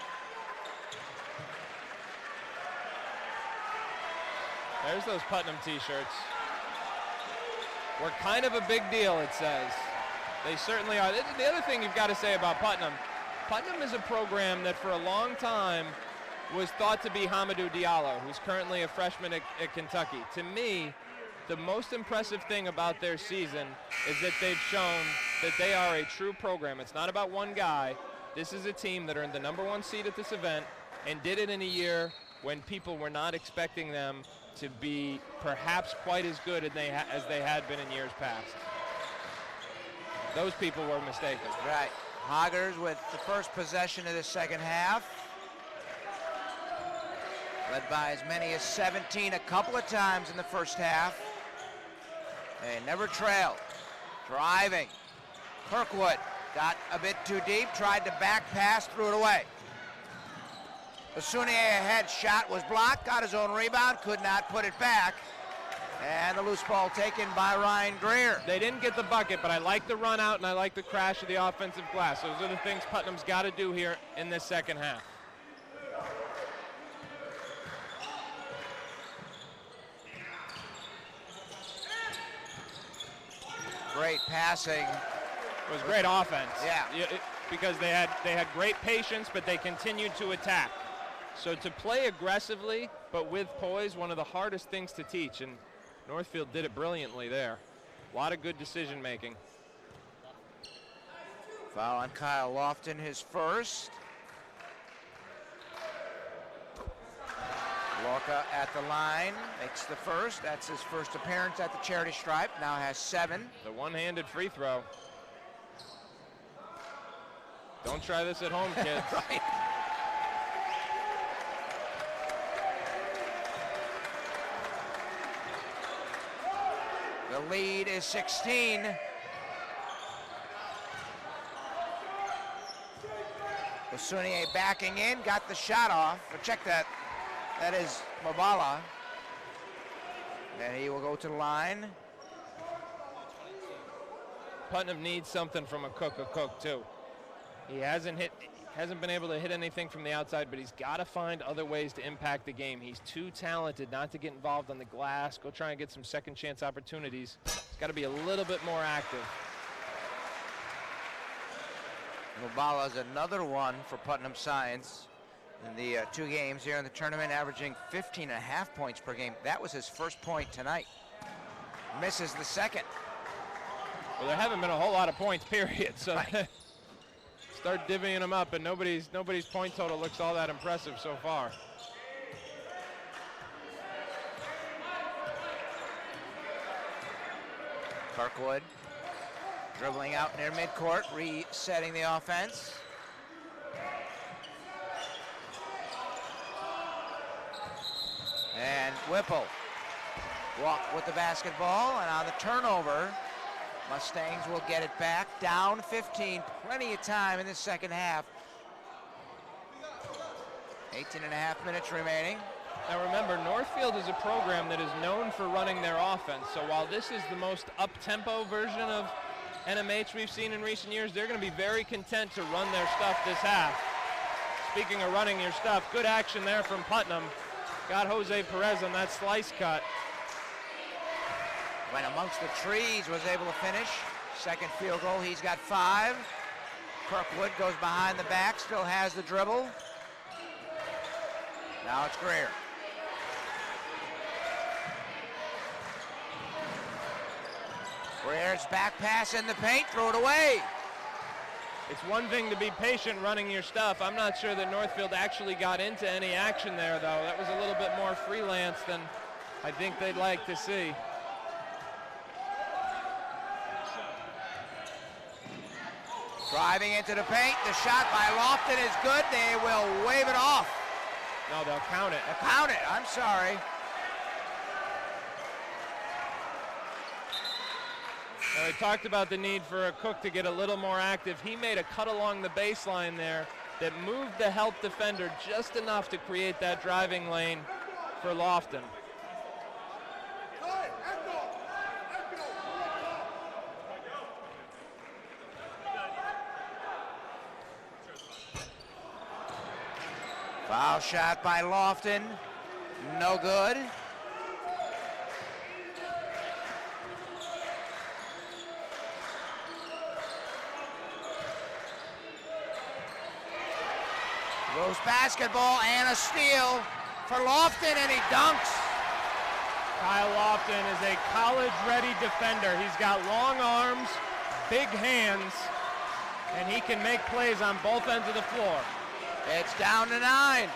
There's those Putnam T-shirts. We're kind of a big deal, it says. They certainly are. The other thing you've got to say about Putnam is a program that for a long time was thought to be Hamidou Diallo, who's currently a freshman at Kentucky. To me, the most impressive thing about their season is that they've shown that they are a true program. It's not about one guy. This is a team that earned the #1 seed at this event and did it in a year when people were not expecting them to be perhaps quite as good as they had been in years past. Those people were mistaken. Right. Hoggers with the first possession of the second half. Led by as many as 17 a couple of times in the first half. They never trailed. Driving. Kirkwood got a bit too deep, tried to back pass, threw it away. Asunier ahead, shot was blocked, got his own rebound, could not put it back. And the loose ball taken by Ryan Greer. They didn't get the bucket, but I like the run out and I like the crash of the offensive glass. Those are the things Putnam's got to do here in this second half. Great passing. It was great offense. Yeah. Because they had great patience, but they continued to attack. So to play aggressively, but with poise, one of the hardest things to teach. And Northfield did it brilliantly there. A lot of good decision making. Foul on Kyle Lofton, his first. Lorca at the line, makes the first. That's his first appearance at the charity stripe, now has 7. The one-handed free throw. Don't try this at home, kids. Right. The lead is 16. Osunier backing in, got the shot off. But check that. That is Mabala. And he will go to the line. Putnam needs something from a Cook too. He hasn't been able to hit anything from the outside, but he's got to find other ways to impact the game. He's too talented not to get involved on the glass, go try and get some second chance opportunities. He's got to be a little bit more active. Mabala is another one for Putnam Science in the 2 games here in the tournament, averaging 15.5 points per game. That was his first point tonight. Misses the second. Well, there haven't been a whole lot of points, period. So right. Start divvying them up, and nobody's point total looks all that impressive so far. Kirkwood dribbling out near midcourt, resetting the offense. And Whipple walk with the basketball, and on the turnover, Mustangs will get it back, down 15, plenty of time in the second half. 18.5 minutes remaining. Now remember, Northfield is a program that is known for running their offense, so while this is the most up-tempo version of NMH we've seen in recent years, they're going to be very content to run their stuff this half. Speaking of running your stuff, good action there from Putnam. Got Jose Perez on that slice cut. Went amongst the trees, was able to finish. Second field goal, he's got 5. Kirkwood goes behind the back, still has the dribble. Now it's Greer. Greer's back pass in the paint, throw it away. It's one thing to be patient running your stuff. I'm not sure that Northfield actually got into any action there, though. That was a little bit more freelance than I think they'd like to see. Driving into the paint, the shot by Lofton is good. They will wave it off. No, they'll count it. They'll count it, I'm sorry. Now, we talked about the need for a Cook to get a little more active. He made a cut along the baseline there that moved the help defender just enough to create that driving lane for Lofton. Foul shot by Lofton, no good. Rose basketball and a steal for Lofton, and he dunks. Kyle Lofton is a college-ready defender. He's got long arms, big hands, and he can make plays on both ends of the floor. It's down to 9.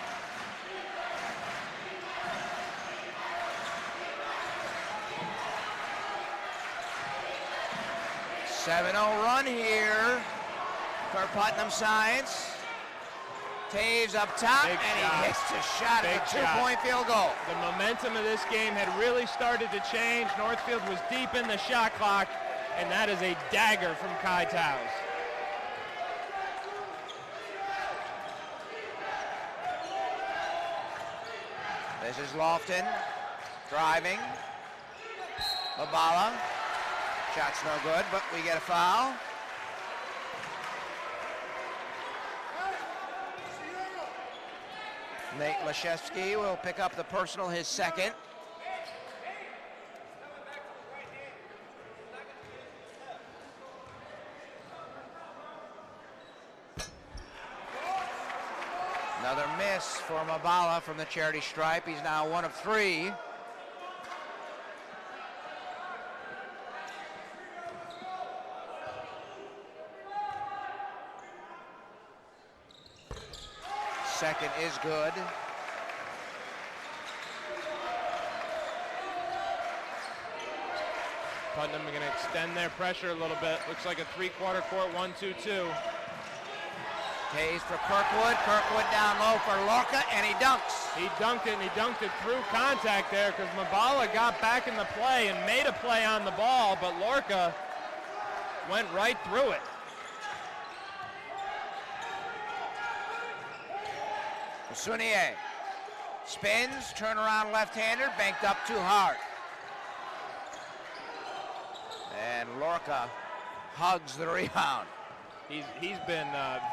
$7-0 run here for Putnam Science. Taves up top, Big and shot. he hits the shot at the 2-point field goal. The momentum of this game had really started to change. Northfield was deep in the shot clock, and that is a dagger from Kai Taus. This is Lofton driving. Mabala. Shot's no good, but we get a foul. Nate Lashevsky will pick up the personal, his second. Another miss for Mabala from the charity stripe. He's now 1 of 3. Second is good. Putnam are going to extend their pressure a little bit. Looks like a three-quarter court 1-2-2. Taves for Kirkwood. Kirkwood down low for Lorca, and he dunks. He dunked it, and he dunked it through contact there because Mabala got back in the play and made a play on the ball, but Lorca went right through it. Sunier spins, turnaround left-hander, banked up too hard. And Lorca hugs the rebound. He's been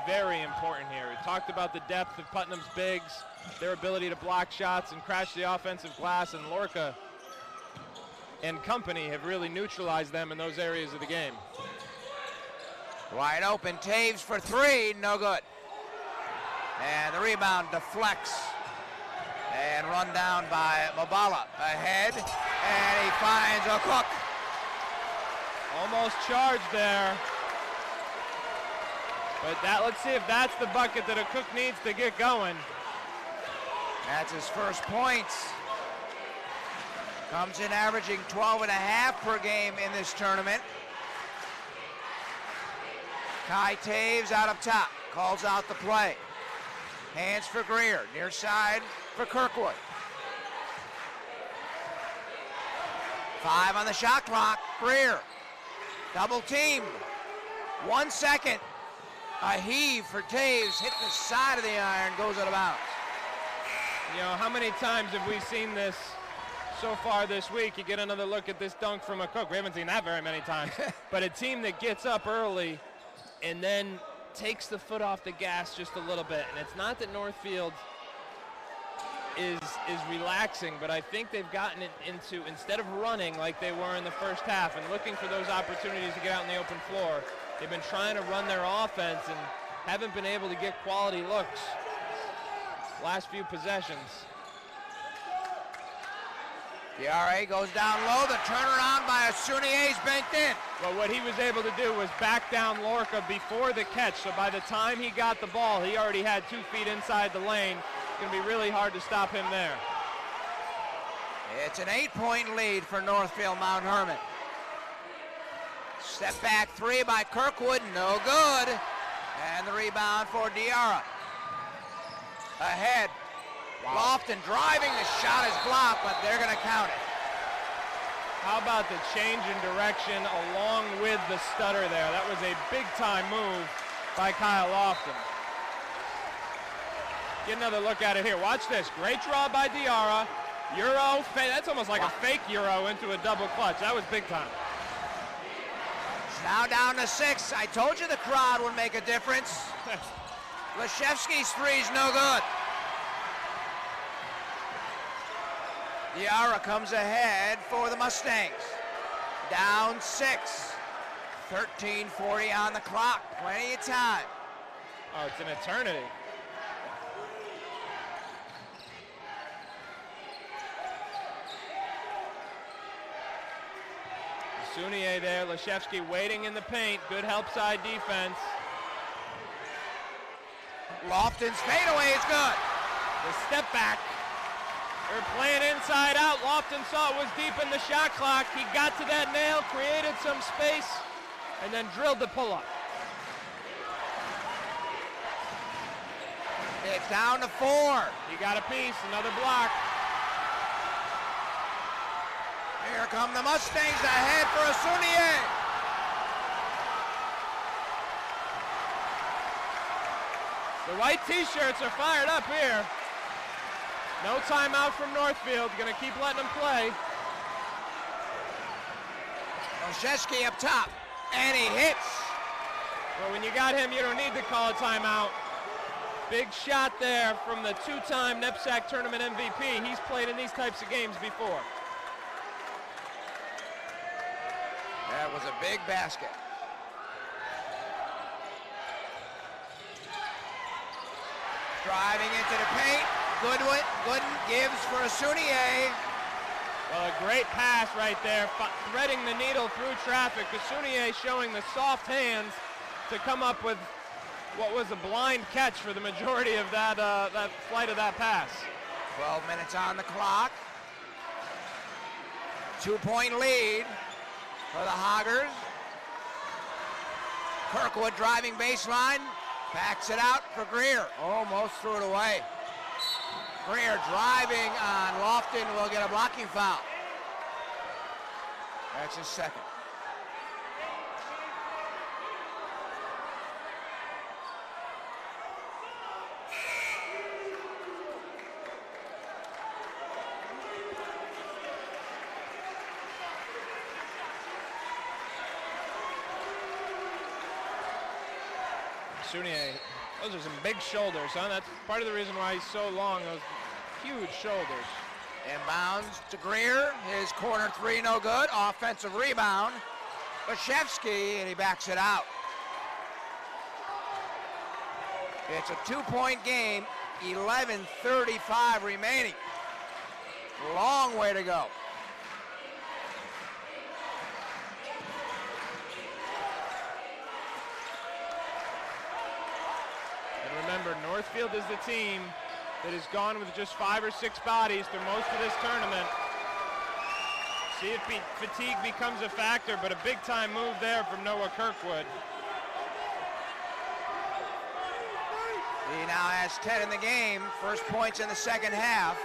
very important here. We talked about the depth of Putnam's bigs, their ability to block shots and crash the offensive glass, and Lorca and company have really neutralized them in those areas of the game. Wide open, Taves for three, no good. And the rebound deflects and run down by Mabala. Ahead, and he finds a Cook. Almost charged there. But let's see if that's the bucket that a Cook needs to get going. That's his first points. Comes in averaging 12.5 per game in this tournament. Kai Taves out up top, calls out the play. Hands for Greer, near side for Kirkwood. 5 on the shot clock, Greer. Double teamed, 1 second. A heave for Taves, hit the side of the iron, goes out of bounds. You know, how many times have we seen this so far this week? You get another look at this dunk from a Cook. We haven't seen that very many times. But a team that gets up early and then takes the foot off the gas just a little bit. And it's not that Northfield is relaxing, but I think they've gotten it into, instead of running like they were in the first half and looking for those opportunities to get out in the open floor, they've been trying to run their offense and haven't been able to get quality looks last few possessions. DRA goes down low, the turnaround by Sunier's banked in. Well, what he was able to do was back down Lorca before the catch, so by the time he got the ball, he already had 2 feet inside the lane. It's going to be really hard to stop him there. It's an 8-point lead for Northfield Mount Hermon. Step back three by Kirkwood, no good. And the rebound for Diarra. Ahead, Lofton driving, the shot is blocked, but they're going to count it. How about the change in direction along with the stutter there? That was a big-time move by Kyle Lofton. Get another look at it here. Watch this. Great draw by Diarra. Euro, that's almost like a fake Euro into a double clutch. That was big time. It's now down to 6. I told you the crowd would make a difference. Leshevsky's three's no good. Diarra comes ahead for the Mustangs. Down 6. 13:40 on the clock. Plenty of time. Oh, it's an eternity. Sunier there, Leshevsky waiting in the paint. Good help side defense. Lofton's fadeaway is good. The step back. They're playing inside out. Lofton saw it was deep in the shot clock. He got to that nail, created some space, and then drilled the pull-up. It's down to 4. He got a piece, another block. Here come the Mustangs ahead for Sunier. The white t-shirts are fired up here. No timeout from Northfield. Going to keep letting them play. Olszewski up top, and he hits. Well, when you got him, you don't need to call a timeout. Big shot there from the 2-time NEPSAC tournament MVP. He's played in these types of games before. That was a big basket. Driving into the paint. Gooden gives for a Sunier. Well, a great pass right there, threading the needle through traffic. Sunier showing the soft hands to come up with what was a blind catch for the majority of that flight of that pass. 12 minutes on the clock. 2-point lead for the Hoggers. Kirkwood driving baseline, backs it out for Greer. Almost threw it away. Greer driving on Lofton will get a blocking foul. That's his second. Sounier, those are some big shoulders, huh? That's part of the reason why he's so long, those huge shoulders. Inbounds to Greer, his corner three no good, offensive rebound. Leshevsky, and he backs it out. It's a 2-point game, 11:35 remaining. Long way to go. Remember, Northfield is the team that has gone with just 5 or 6 bodies through most of this tournament. See if fatigue becomes a factor, but a big-time move there from Noah Kirkwood. He now has 10 in the game, first points in the second half.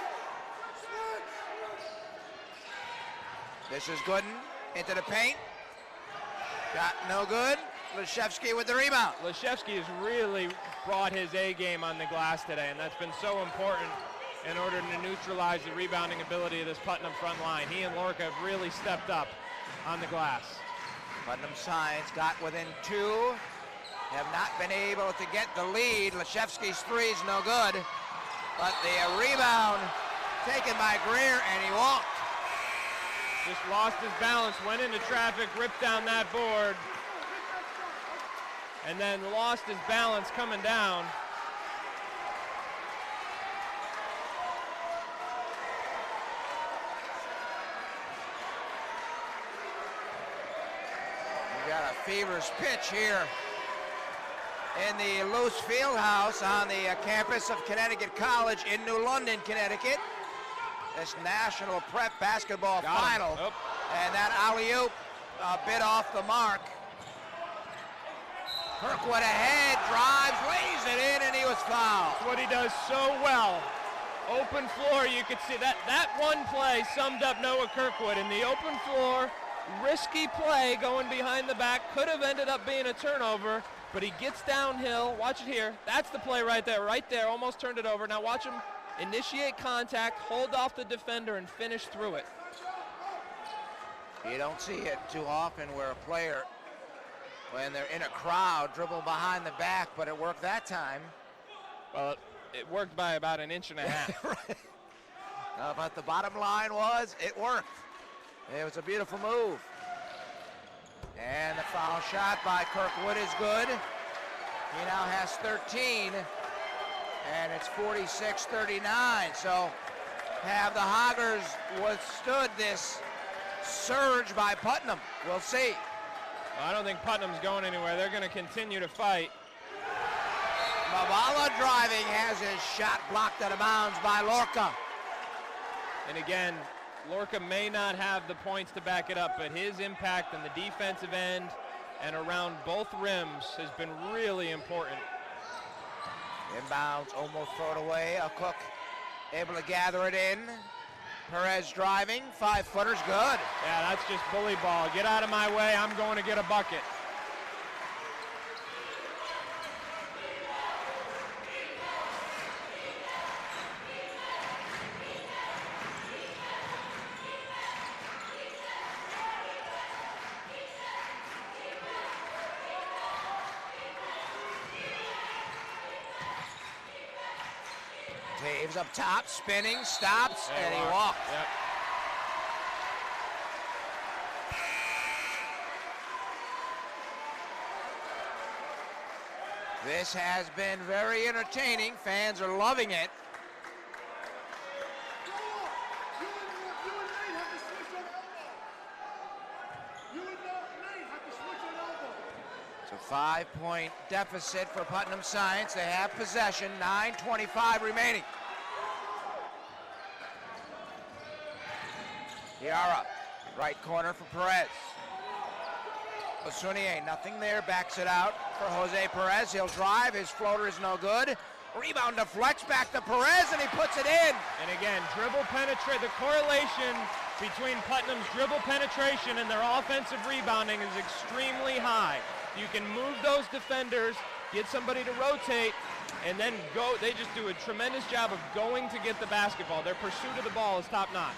This is Gooden into the paint. Shot no good. Leshevsky with the rebound. Leshevsky has really brought his A game on the glass today, and that's been so important in order to neutralize the rebounding ability of this Putnam front line. He and Lorca have really stepped up on the glass. Putnam Science got within 2, have not been able to get the lead. Leshevsky's three is no good, but the rebound taken by Greer, and he walked. Just lost his balance, went into traffic, ripped down that board, and then lost his balance coming down. We got a feverish pitch here in the Luce Fieldhouse on the campus of Connecticut College in New London, Connecticut. This national prep basketball final. And that alley-oop bit off the mark. Kirkwood ahead, drives, lays it in, and he was fouled. What he does so well. Open floor, you could see that one play summed up Noah Kirkwood. In the open floor, risky play going behind the back, could have ended up being a turnover, but he gets downhill. Watch it here. That's the play right there, almost turned it over. Now watch him initiate contact, hold off the defender, and finish through it. You don't see it too often where a player, when they're in a crowd, dribble behind the back, but it worked that time. Well, it worked by about an inch and a half. Right. But the bottom line was, it worked. It was a beautiful move. And the foul shot by Kirkwood is good. He now has 13, and it's 46-39. So have the Hoggers withstood this surge by Putnam? We'll see. Well, I don't think Putnam's going anywhere. They're going to continue to fight. Mavala driving, has his shot blocked out of bounds by Lorca. And again, Lorca may not have the points to back it up, but his impact on the defensive end and around both rims has been really important. Inbounds, almost thrown away. A Cook able to gather it in. Perez driving, 5-footer's good. Yeah, that's just bully ball. Get out of my way, I'm going to get a bucket. Taves up top, spinning, stops, and he walked. Yep. This has been very entertaining. Fans are loving it. It's a 5-point deficit for Putnam Science. They have possession, 9:25 remaining. Diarra, right corner for Perez. Osunier, nothing there, backs it out for Jose Perez. He'll drive, his floater is no good. Rebound deflects back to Perez, and he puts it in. And again, dribble penetration, the correlation between Putnam's dribble penetration and their offensive rebounding is extremely high. You can move those defenders, get somebody to rotate, and then go. They just do a tremendous job of going to get the basketball. Their pursuit of the ball is top-notch.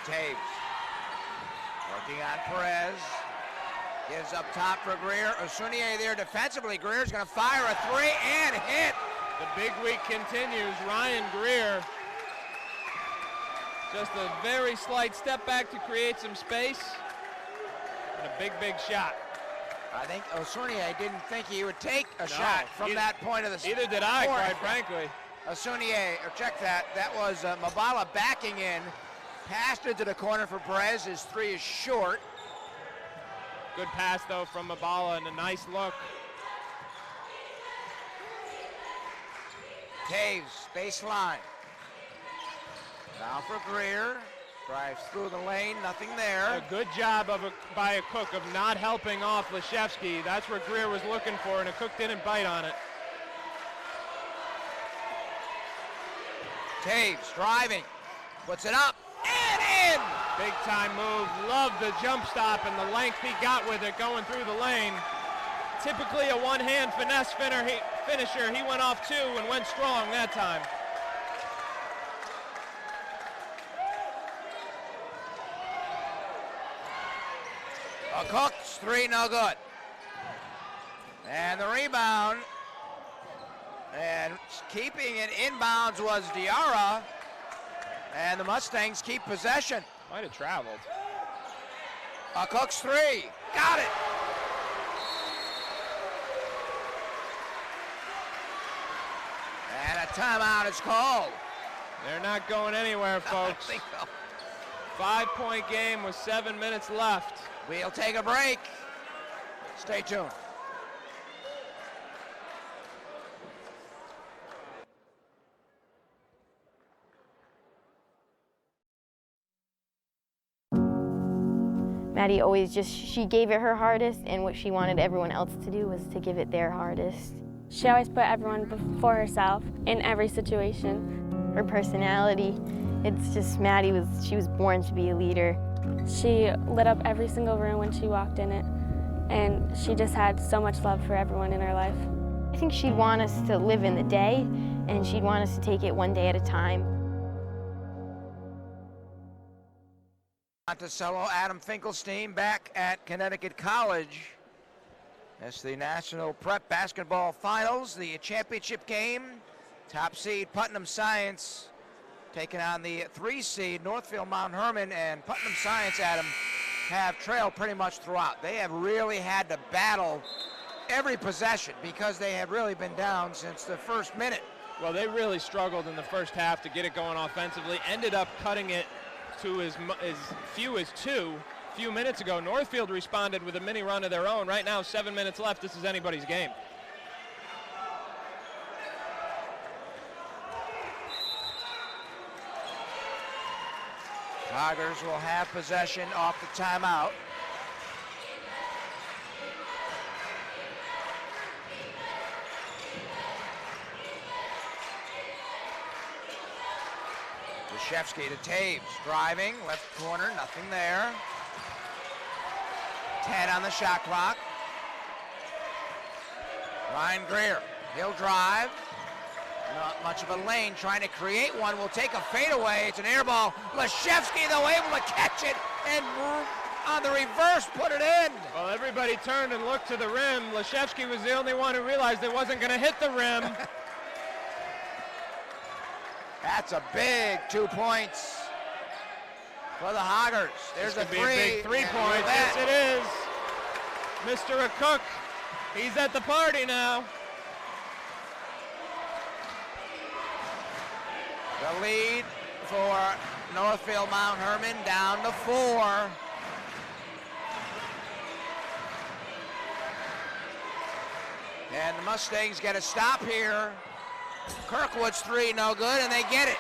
Taves working on Perez. Gives up top for Greer. Osunier there defensively. Greer's going to fire a three and hit. The big week continues. Ryan Greer, just a very slight step back to create some space. And a big, big shot. I think Osunier didn't think he would take a shot from that point of the Either did I, quite frankly. Osunier, check that. That was Mabala backing in. Passed it to the corner for Perez. His three is short. Good pass, though, from Mabala, and a nice look. Taves, baseline. Now for Greer. Drives through the lane, nothing there. A good job by a Cook of not helping off Leshevsky. That's what Greer was looking for, and a Cook didn't bite on it. Taves driving, puts it up, and in! Big time move, loved the jump stop and the length he got with it going through the lane. Typically a one-hand finesse finisher. He went off two and went strong that time. Cook's three, no good. And the rebound, and keeping it inbounds was Diarra, and the Mustangs keep possession. Might have traveled. Cook's three, got it. And a timeout is called. They're not going anywhere, folks. I think so. 5-point game with 7 minutes left. We'll take a break. Stay tuned. Maddie always she gave it her hardest, and what she wanted everyone else to do was to give it their hardest. She always put everyone before herself in every situation. Her personality, it's just she was born to be a leader. She lit up every single room when she walked in it, and she just had so much love for everyone in her life. I think she'd want us to live in the day, and she'd want us to take it one day at a time. Monticello, Adam Finkelstein back at Connecticut College. That's the National Prep Basketball Finals, the championship game. Top seed Putnam Science taking on the 3 seed Northfield Mount Hermon, and Putnam Science, Adam, have trailed pretty much throughout. They have really had to battle every possession because they have really been down since the first minute. Well, they really struggled in the first half to get it going offensively, ended up cutting it to as few as 2 a few minutes ago. Northfield responded with a mini run of their own. Right now, 7 minutes left. This is anybody's game. Tigers will have possession off the timeout. Leshevsky to Taves, driving, left corner, nothing there. 10 on the shot clock. Ryan Greer, he'll drive. Not much of a lane, trying to create one, will take a fadeaway. It's an air ball. Leshevsky, though, able to catch it and on the reverse, put it in. Well, everybody turned and looked to the rim. Leshevsky was the only one who realized it wasn't going to hit the rim. That's a big 2 points for the Hoggers. There's a three. Big 3 points. Yes, it is. Mr. Cook, he's at the party now. The lead for Northfield Mount Hermon down to 4. And the Mustangs get a stop here. Kirkwood's 3, no good, and they get it.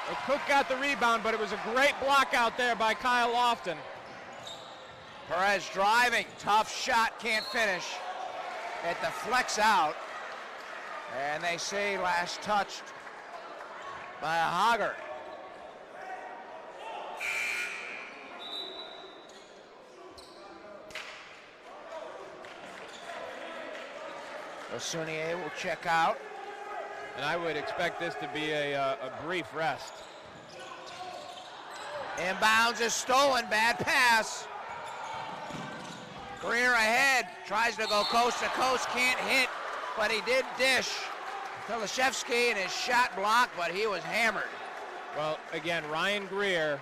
Well, Cook got the rebound, but it was a great block out there by Kyle Lofton. Perez driving, tough shot, can't finish. It deflects out. And they say last touched by a Hogger. Osunier will check out. And I would expect this to be a brief rest. Inbounds is stolen, bad pass. Greer ahead, tries to go coast to coast, can't hit, but he did dish to Leshevsky, and his shot blocked, but he was hammered. Well, again, Ryan Greer,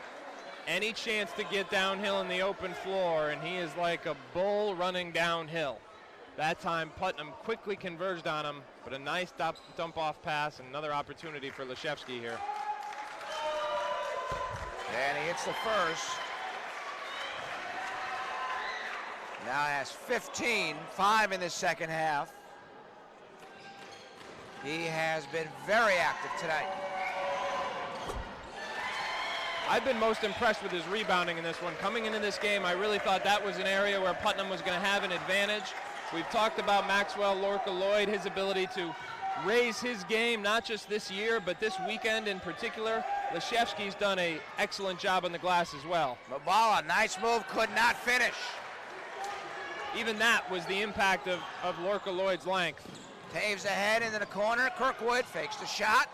any chance to get downhill in the open floor, and he is like a bull running downhill. That time, Putnam quickly converged on him, but a nice dump-off pass, and another opportunity for Leshevsky here. And he hits the first. Now has 15, 5 in the second half. He has been very active tonight. I've been most impressed with his rebounding in this one. Coming into this game, I really thought that was an area where Putnam was going to have an advantage. We've talked about Maxwell Lorca-Lloyd, his ability to raise his game, not just this year, but this weekend in particular. Leshevsky's done an excellent job on the glass as well. Mabala, nice move, could not finish. Even that was the impact of Lorca-Lloyd's length. Taves ahead into the corner. Kirkwood fakes the shot,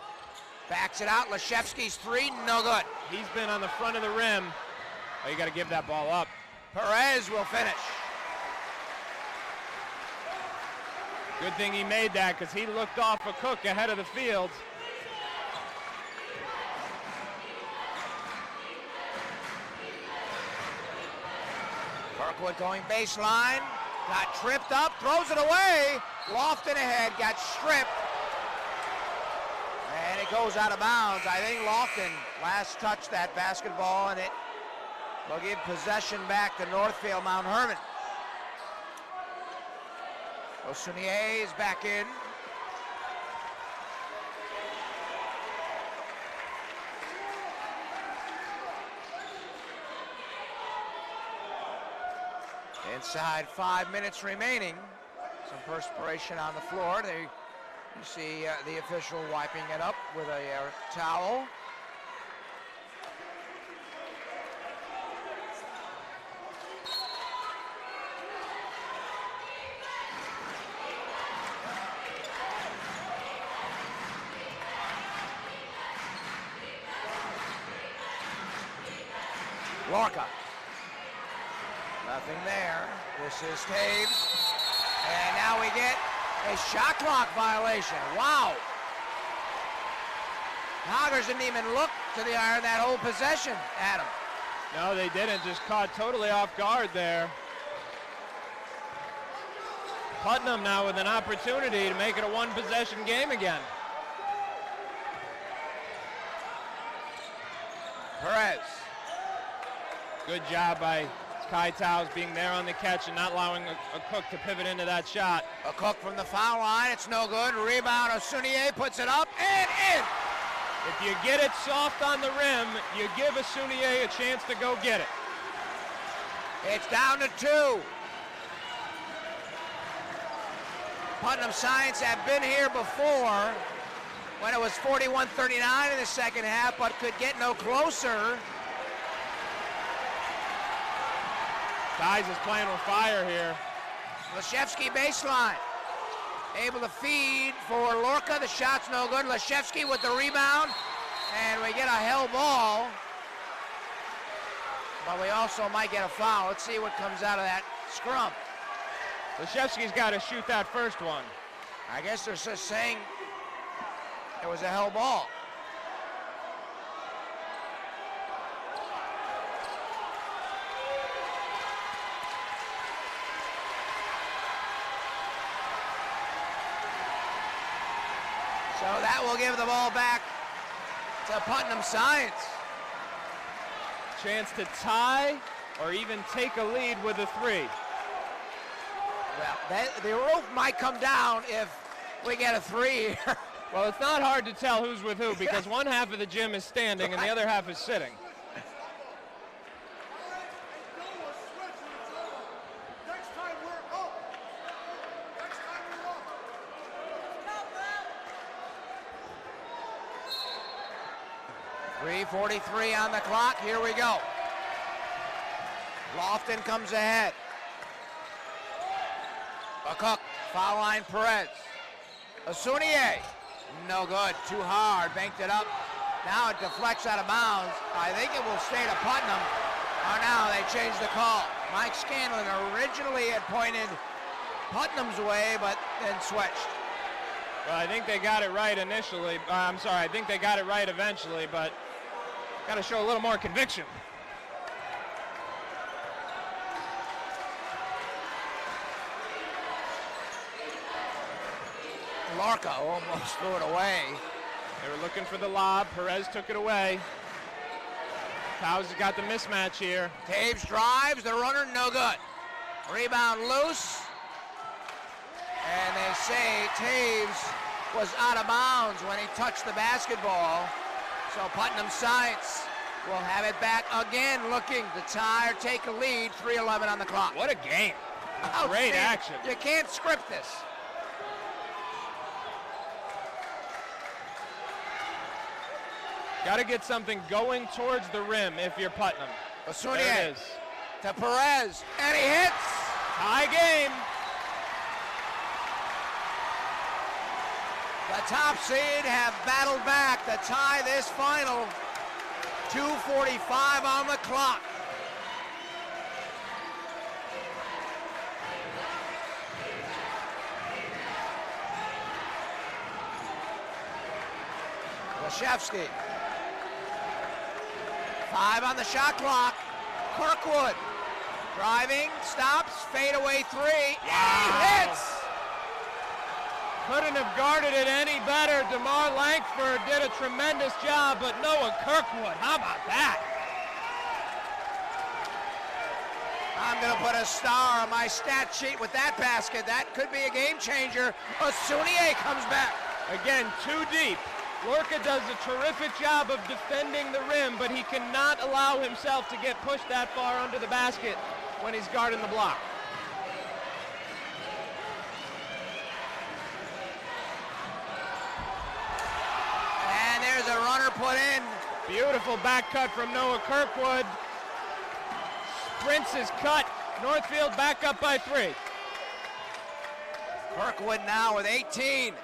backs it out. Leshevsky's 3, no good. He's been on the front of the rim. Oh, you got to give that ball up. Perez will finish. Good thing he made that, because he looked off a Cook ahead of the field. Kirkwood going baseline, got tripped up, throws it away. Lofton ahead, got stripped. And it goes out of bounds. I think Lofton last touched that basketball, and it will give possession back to Northfield Mount Hermon. Osunier is back in. Inside 5 minutes remaining. Some perspiration on the floor. There you see the official wiping it up with a towel. Lorca. Nothing there. This is Taves. And now we get a shot clock violation. Wow. Hoggers didn't even look to the iron that whole possession, Adam. No, they didn't. Just caught totally off guard there. Putnam now with an opportunity to make it a one-possession game again. Perez. Good job by Kai Taus being there on the catch and not allowing a Cook to pivot into that shot. A Cook from the foul line, it's no good. Rebound, Osunier puts it up and in. If you get it soft on the rim, you give Osunier a chance to go get it. It's down to 2. Putnam Science have been here before when it was 41-39 in the second half, but could get no closer. Ties is playing with fire here. Leshevsky baseline. Able to feed for Lorca. The shot's no good. Leshevsky with the rebound. And we get a hell ball. But we also might get a foul. Let's see what comes out of that scrum. Leshevsky's got to shoot that first one. I guess they're just saying it was a hell ball. So that will give the ball back to Putnam Science. Chance to tie or even take a lead with a 3. Well, the roof might come down if we get a 3 here. Well, it's not hard to tell who's with who because one half of the gym is standing and the other half is sitting. .343 on the clock. Here we go. Lofton comes ahead. McCook, foul line Perez. Asunier, no good, too hard, banked it up. Now it deflects out of bounds. I think it will stay to Putnam. Oh, now they changed the call. Mike Scanlon originally had pointed Putnam's way, but then switched. Well, I think they got it right initially. I'm sorry, I think they got it right eventually, but got to show a little more conviction. Larka almost threw it away. They were looking for the lob. Perez took it away. Towers has got the mismatch here. Taves drives, the runner no good. Rebound loose. And they say Taves was out of bounds when he touched the basketball. So Putnam Science will have it back again, looking to tie or take a lead. 3:11 on the clock. What a game. Great action. You can't script this. Got to get something going towards the rim if you're Putnam. Asunier there it is. To Perez, and he hits. Tie game. The top seed have battled back to tie this final. 2:45 on the clock. Leshevsky. 5 on the shot clock. Kirkwood driving, stops, fadeaway 3. Yeah, he hits! Couldn't have guarded it any better. DeMar Langford did a tremendous job, but Noah Kirkwood, how about that? I'm going to put a star on my stat sheet with that basket. That could be a game changer. Asunier comes back. Again, too deep. Lorca does a terrific job of defending the rim, but he cannot allow himself to get pushed that far under the basket when he's guarding the block. And there's a runner put in. Beautiful back cut from Noah Kirkwood. Sprints his cut. Northfield back up by 3. Kirkwood now with 18.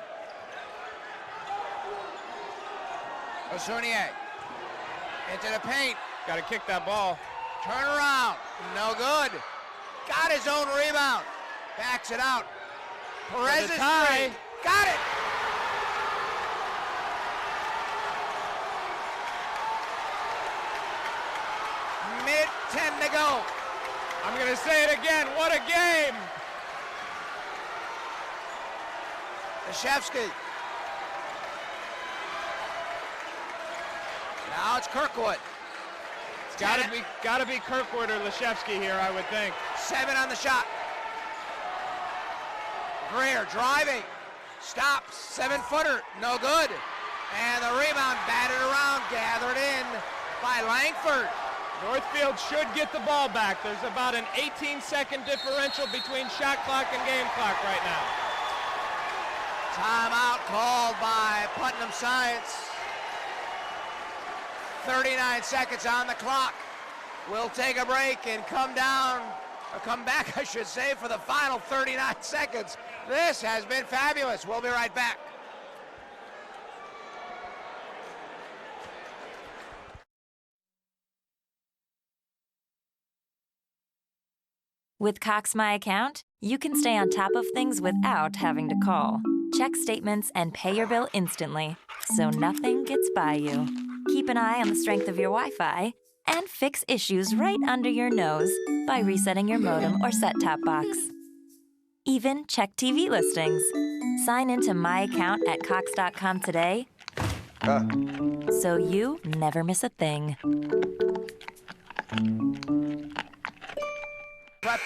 Asunier into the paint. Got to kick that ball. Turn around. No good. Got his own rebound. Backs it out. Perez is free. Got it. Minute 10 to go. I'm going to say it again. What a game. Leshevsky. Now it's Kirkwood. It's got to be Kirkwood or Leshevsky here, I would think. 7 on the shot. Greer driving. Stops. 7-footer. No good. And the rebound batted around. Gathered in by Langford. Northfield should get the ball back. There's about an 18-second differential between shot clock and game clock right now. Timeout called by Putnam Science. 39 seconds on the clock. We'll take a break and come back, I should say, for the final 39 seconds. This has been fabulous. We'll be right back. With Cox My Account, you can stay on top of things without having to call. Check statements and pay your bill instantly, so nothing gets by you. Keep an eye on the strength of your Wi-Fi and fix issues right under your nose by resetting your modem or set-top box. Even check TV listings. Sign into My Account at Cox.com today so you never miss a thing. Prep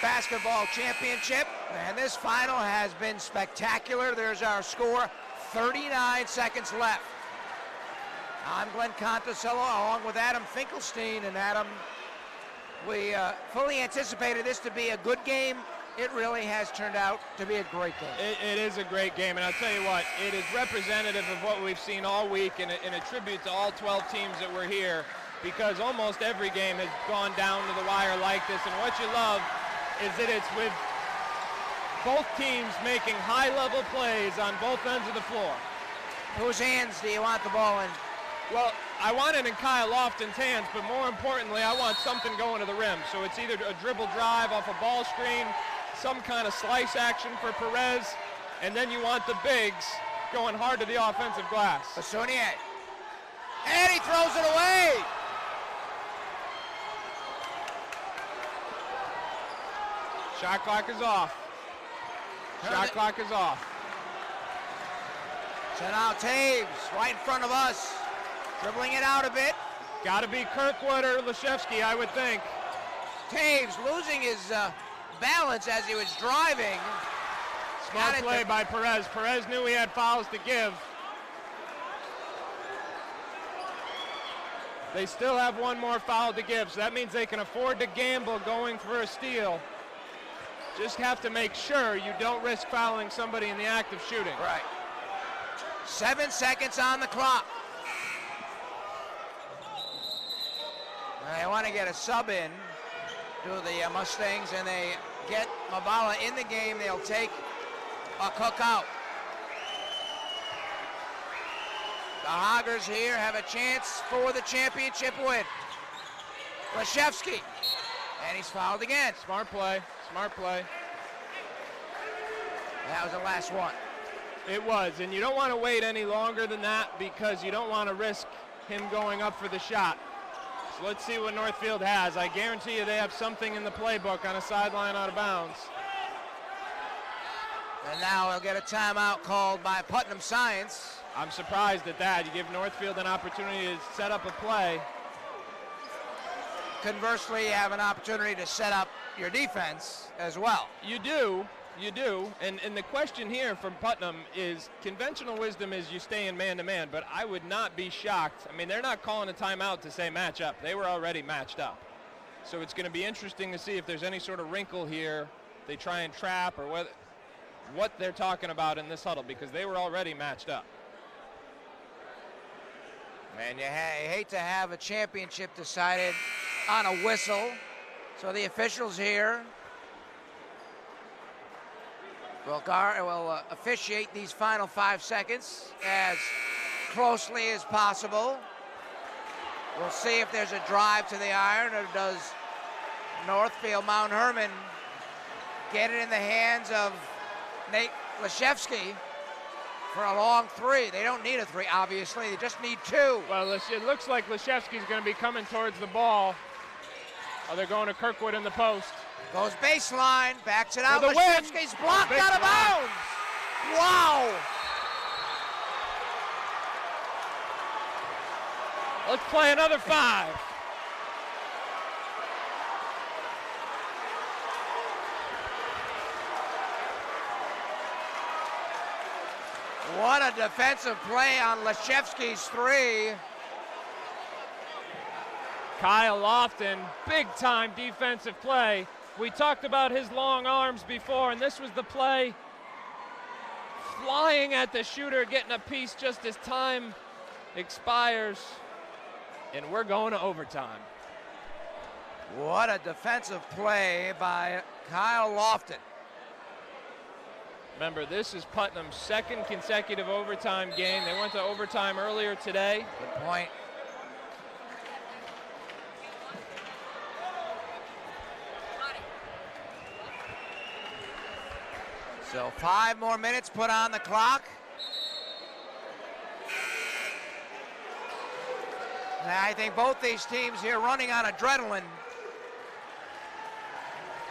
Basketball Championship, and this final has been spectacular. There's our score, 39 seconds left. I'm Glenn Contosello along with Adam Finkelstein, and Adam, we fully anticipated this to be a good game. It really has turned out to be a great game. It is a great game, and I'll tell you what, it is representative of what we've seen all week, and a tribute to all 12 teams that were here, because almost every game has gone down to the wire like this, and what you love is that it's with both teams making high-level plays on both ends of the floor. Whose hands do you want the ball in? Well, I want it in Kyle Lofton's hands, but more importantly, I want something going to the rim. So it's either a dribble drive off a ball screen, some kind of slice action for Perez, and then you want the bigs going hard to the offensive glass. Basunier. And he throws it away. Shot clock is off. Shot clock is off. So now Taves right in front of us, dribbling it out a bit. Got to be Kirkwood or Leshevsky, I would think. Taves losing his balance as he was driving. Smart play by Perez. Perez knew he had fouls to give. They still have one more foul to give, so that means they can afford to gamble going for a steal. Just have to make sure you don't risk fouling somebody in the act of shooting. Right. 7 seconds on the clock. They want to get a sub in to the Mustangs, and they get Mabala in the game. They'll take a Cook out. The Hoggers here have a chance for the championship win. Leshevsky, and he's fouled again. Smart play, smart play. That was the last one. It was, and you don't want to wait any longer than that because you don't want to risk him going up for the shot. So let's see what Northfield has. I guarantee you they have something in the playbook on a sideline out of bounds. And now we'll get a timeout called by Putnam Science. I'm surprised at that. You give Northfield an opportunity to set up a play. Conversely, you have an opportunity to set up your defense as well. You do. You do, and the question here from Putnam is, conventional wisdom is you stay in man-to-man, but I would not be shocked. I mean, they're not calling a timeout to say match up. They were already matched up. So it's going to be interesting to see if there's any sort of wrinkle here. They try and trap, or what they're talking about in this huddle, because they were already matched up. And you hate to have a championship decided on a whistle. So the officials here will officiate these final 5 seconds as closely as possible. We'll see if there's a drive to the iron, or does Northfield, Mount Hermon get it in the hands of Nate Leshevsky for a long three. They don't need a three, obviously. They just need two. Well, it looks like Leshevsky's going to be coming towards the ball. Oh, they're going to Kirkwood in the post. Goes baseline, backs it out. For the Leshevsky's blocked out of bounds. Wow. Let's play another 5. What a defensive play on Leshevsky's three. Kyle Lofton, big-time defensive play. We talked about his long arms before, and this was the play. Flying at the shooter, getting a piece just as time expires. And we're going to overtime. What a defensive play by Kyle Lofton. Remember, this is Putnam's second consecutive overtime game. They went to overtime earlier today. Good point. So 5 more minutes put on the clock. And I think both these teams here running on adrenaline.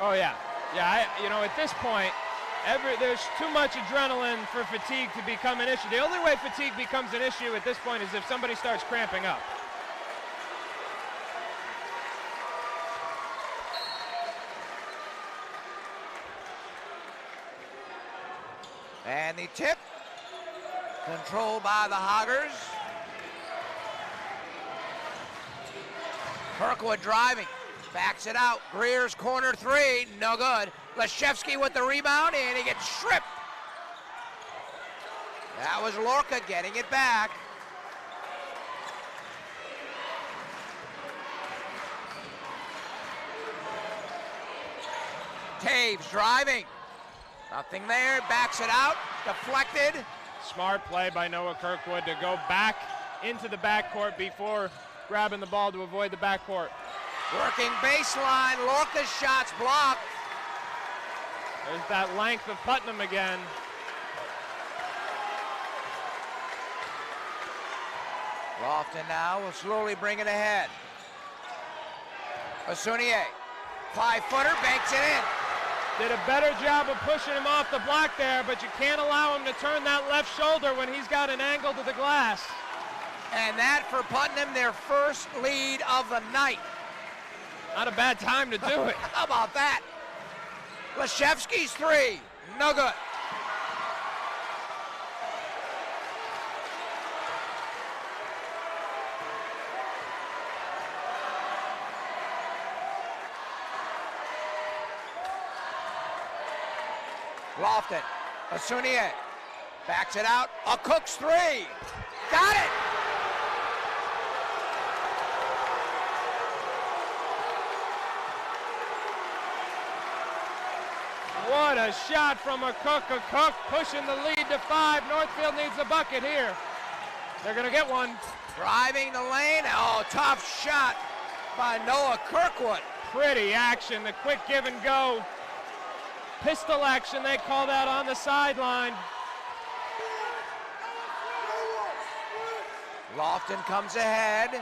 Oh yeah, yeah. At this point, there's too much adrenaline for fatigue to become an issue. The only way fatigue becomes an issue at this point is if somebody starts cramping up. And the tip, controlled by the Hoggers. Kirkwood driving, backs it out. Greer's corner three, no good. Leshevsky with the rebound, and he gets stripped. That was Lorca getting it back. Taves driving. Nothing there, backs it out, deflected. Smart play by Noah Kirkwood to go back into the backcourt before grabbing the ball to avoid the backcourt. Working baseline, Lorca's shot's blocked. There's that length of Putnam again. Lofton now will slowly bring it ahead. Osunier, 5-footer, banks it in. Did a better job of pushing him off the block there, but you can't allow him to turn that left shoulder when he's got an angle to the glass. And that for Putnam, their first lead of the night. Not a bad time to do it. How about that? Leshevsky's three, no good. Lofton, Osunier, backs it out, a Cook's three, got it! What a shot from a Cook pushing the lead to 5. Northfield needs a bucket here. They're gonna get one. Driving the lane, oh, tough shot by Noah Kirkwood. Pretty action, the quick give and go. Pistol action, they call that on the sideline. Lofton comes ahead.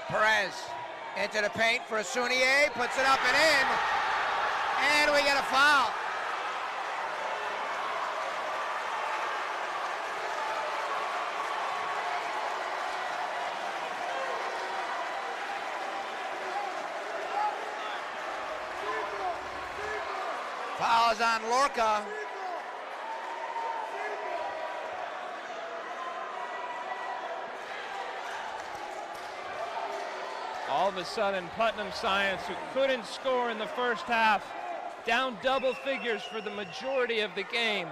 Perez into the paint for Osunier, puts it up and in, and we get a foul. Foul is on Lorca. All of a sudden, Putnam Science, who couldn't score in the first half, down double figures for the majority of the game,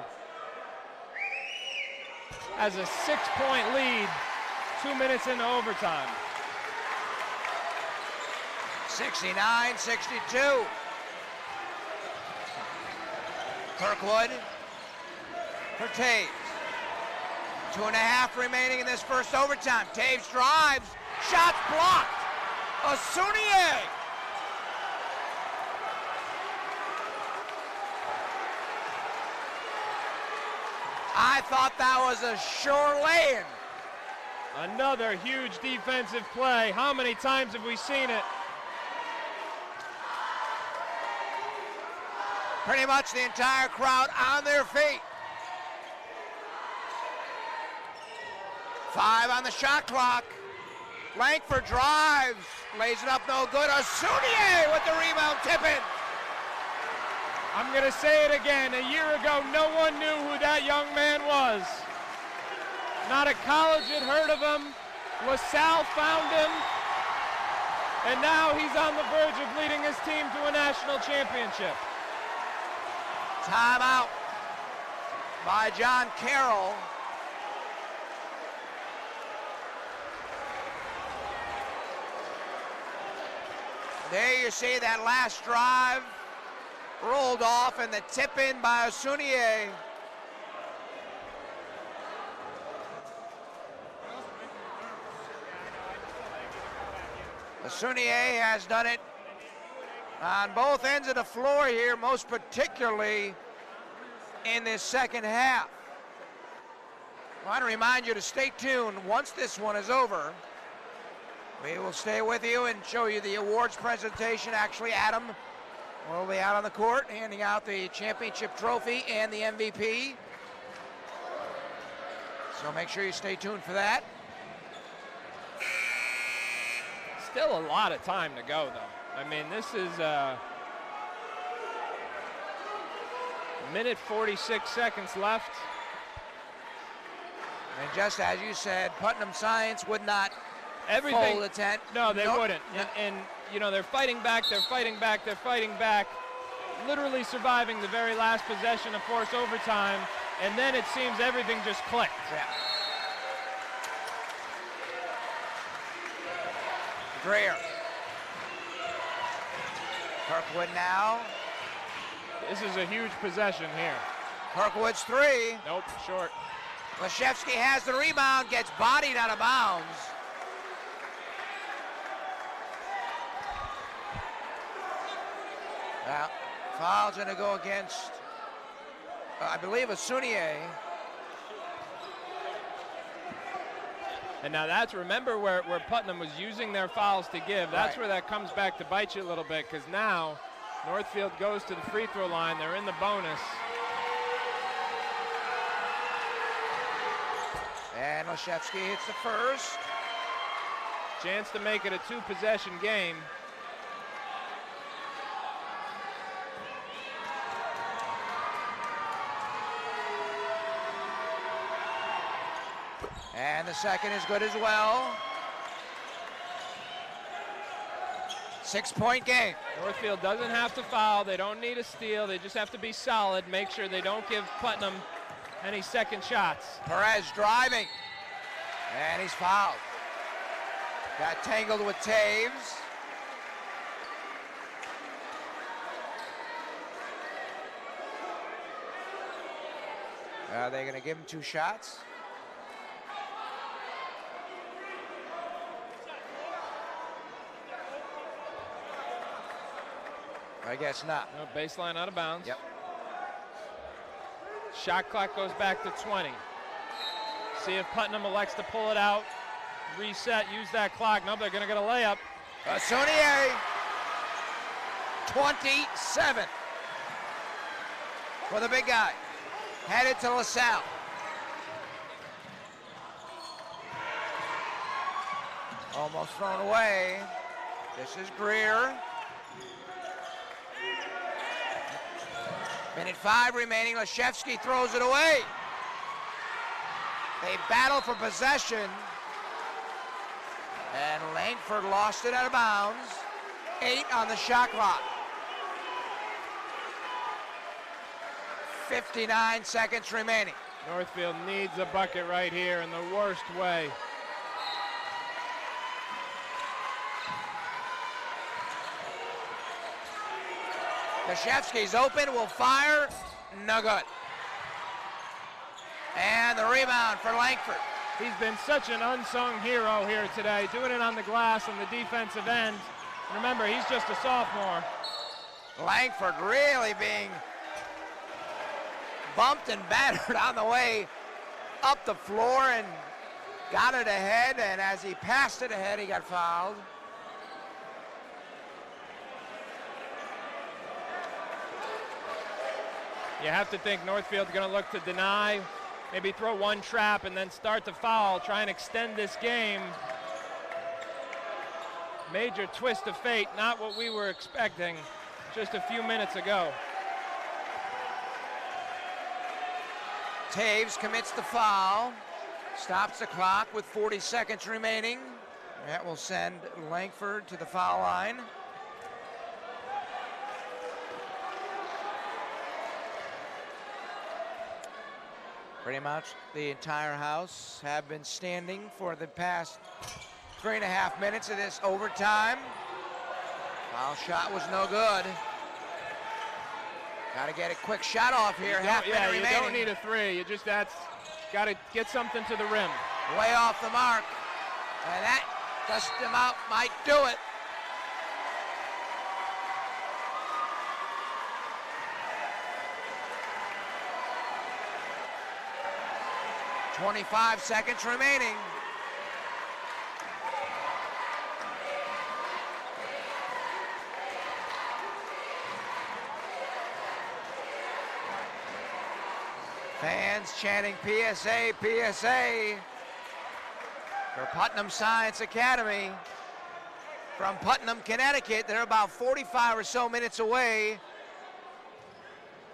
has a 6-point lead, 2 minutes into overtime. 69-62. Kirkwood for Taves. 2.5 remaining in this first overtime. Taves drives, shots blocked. Osunier. I thought that was a sure lay-in. Another huge defensive play. How many times have we seen it? Pretty much the entire crowd on their feet. 5 on the shot clock. Langford drives, lays it up, no good. Osunier with the rebound, tipping. I'm gonna say it again. A year ago, no one knew who that young man was. Not a college had heard of him. LaSalle found him. And now he's on the verge of leading his team to a national championship. Timeout by John Carroll. There you see that last drive rolled off and the tip in by Osunier. Osunier has done it on both ends of the floor here, most particularly in this second half. I want to remind you to stay tuned. Once this one is over, we will stay with you and show you the awards presentation. Actually, Adam will be out on the court handing out the championship trophy and the MVP. So make sure you stay tuned for that. Still a lot of time to go, though. I mean, this is Minute 46 seconds left. And just as you said, Putnam Science would not fold a tent. No, they Nope. wouldn't. And, you know, they're fighting back, they're fighting back, they're fighting back, literally surviving the very last possession to force overtime, and then it seems everything just clicked. Yeah. Greer. Kirkwood now. This is a huge possession here. Kirkwood's three. Nope, short. Leshevsky has the rebound, gets bodied out of bounds. Well, foul's going to go against, I believe, Asunier. And now that's, remember where Putnam was using their fouls to give. That's Right. where that comes back to bite you a little bit, because now Northfield goes to the free throw line. They're in the bonus. And Leshevsky hits the first. Chance to make it a two-possession game. And the second is good as well. 6-point game. Northfield doesn't have to foul. They don't need a steal. They just have to be solid. Make sure they don't give Putnam any second shots. Perez driving. And he's fouled. Got tangled with Taves. Are they going to give him 2 shots? I guess not. No, baseline out of bounds. Yep. Shot clock goes back to 20. See if Putnam elects to pull it out, reset, use that clock. Nope, they're going to get a layup. Asunier, 27 for the big guy. Headed to LaSalle. Almost thrown away. This is Greer. Minute 5 remaining. Leshevsky throws it away. They battle for possession. And Langford lost it out of bounds. 8 on the shot clock. 59 seconds remaining. Northfield needs a bucket right here in the worst way. Leshevsky's open, will fire, no good. And the rebound for Langford. He's been such an unsung hero here today, doing it on the glass on the defensive end. Remember, he's just a sophomore. Langford really being bumped and battered on the way up the floor and got it ahead, and as he passed it ahead, he got fouled. You have to think Northfield's going to look to deny, maybe throw one trap and then start to foul, try and extend this game. Major twist of fate, not what we were expecting just a few minutes ago. Taves commits the foul, stops the clock with 40 seconds remaining. That will send Langford to the foul line. Pretty much the entire house have been standing for the past 3.5 minutes of this overtime. Foul shot was no good. Got to get a quick shot off here. Half minute remaining. You don't need a three. You just got to get something to the rim. Way off the mark, and that just about might do it. .25 seconds remaining. Fans chanting PSA, PSA for Putnam Science Academy from Putnam, Connecticut. They're about 45 or so minutes away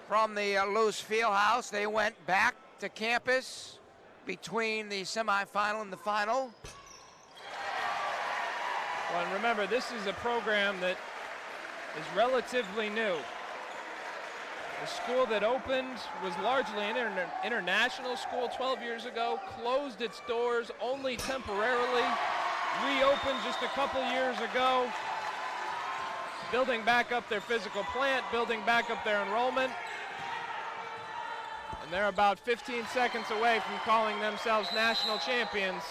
from the Luce Fieldhouse. They went back to campus between the semifinal and the final. Well, and remember, this is a program that is relatively new. The school that opened was largely an international school 12 years ago, closed its doors only temporarily, reopened just a couple years ago, building back up their physical plant, building back up their enrollment. And they're about 15 seconds away from calling themselves national champions.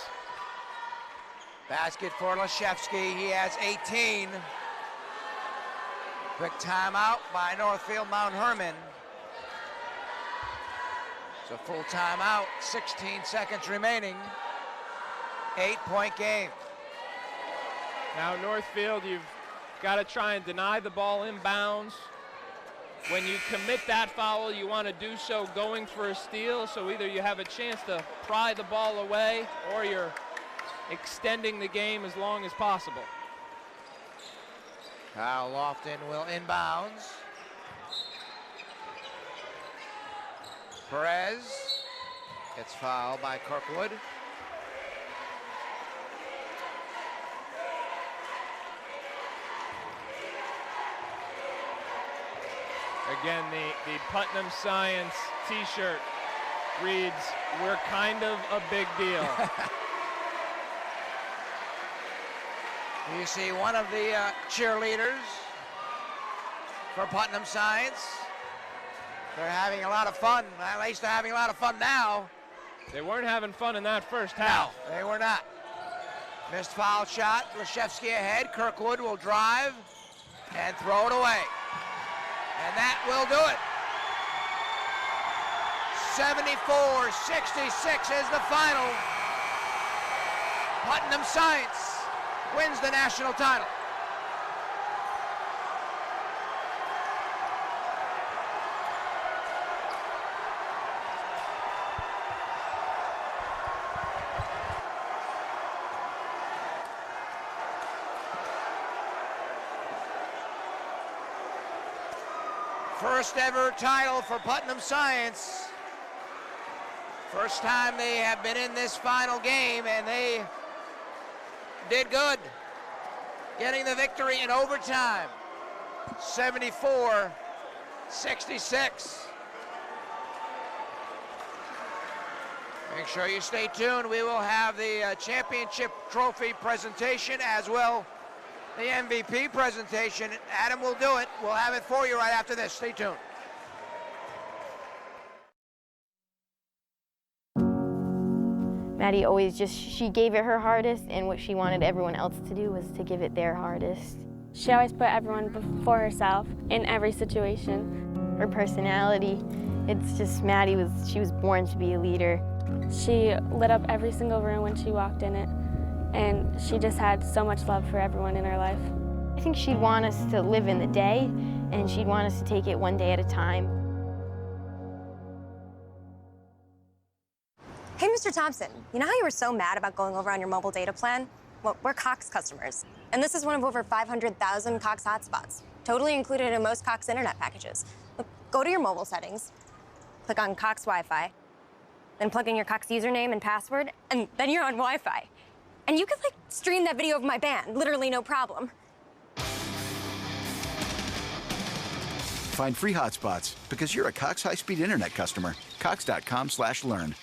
Basket for Leshevsky, he has 18. Quick timeout by Northfield Mount Hermon. It's a full timeout, 16 seconds remaining. 8-point game. Now Northfield, you've got to try and deny the ball inbounds. When you commit that foul, you want to do so going for a steal, so either you have a chance to pry the ball away or you're extending the game as long as possible. Kyle Lofton will inbounds. Perez gets fouled by Kirkwood. Again, the Putnam Science t-shirt reads, "We're kind of a big deal." You see one of the cheerleaders for Putnam Science. They're having a lot of fun. At least they're having a lot of fun now. They weren't having fun in that first half. No, they were not. Missed foul shot. Leshevsky ahead. Kirkwood will drive and throw it away. And that will do it. 74-66 is the final. Putnam Science wins the national title. First ever title for Putnam Science. First time they have been in this final game, and they did good, getting the victory in overtime, 74-66. Make sure you stay tuned. We will have the championship trophy presentation as well the MVP presentation. Adam will do it. We'll have it for you right after this. Stay tuned. Maddie always she gave it her hardest, and what she wanted everyone else to do was to give it their hardest. She always put everyone before herself in every situation. Her personality, it's just Maddie she was born to be a leader. She lit up every single room when she walked in it, and she just had so much love for everyone in her life. I think she'd want us to live in the day, and she'd want us to take it one day at a time. Hey, Mr. Thompson, you know how you were so mad about going over on your mobile data plan? Well, we're Cox customers, and this is one of over 500,000 Cox hotspots, totally included in most Cox internet packages. Look, go to your mobile settings, click on Cox Wi-Fi, then plug in your Cox username and password, and then you're on Wi-Fi. And you could, stream that video of my band, literally no problem. Find free hotspots because you're a Cox high-speed internet customer. Cox.com/learn.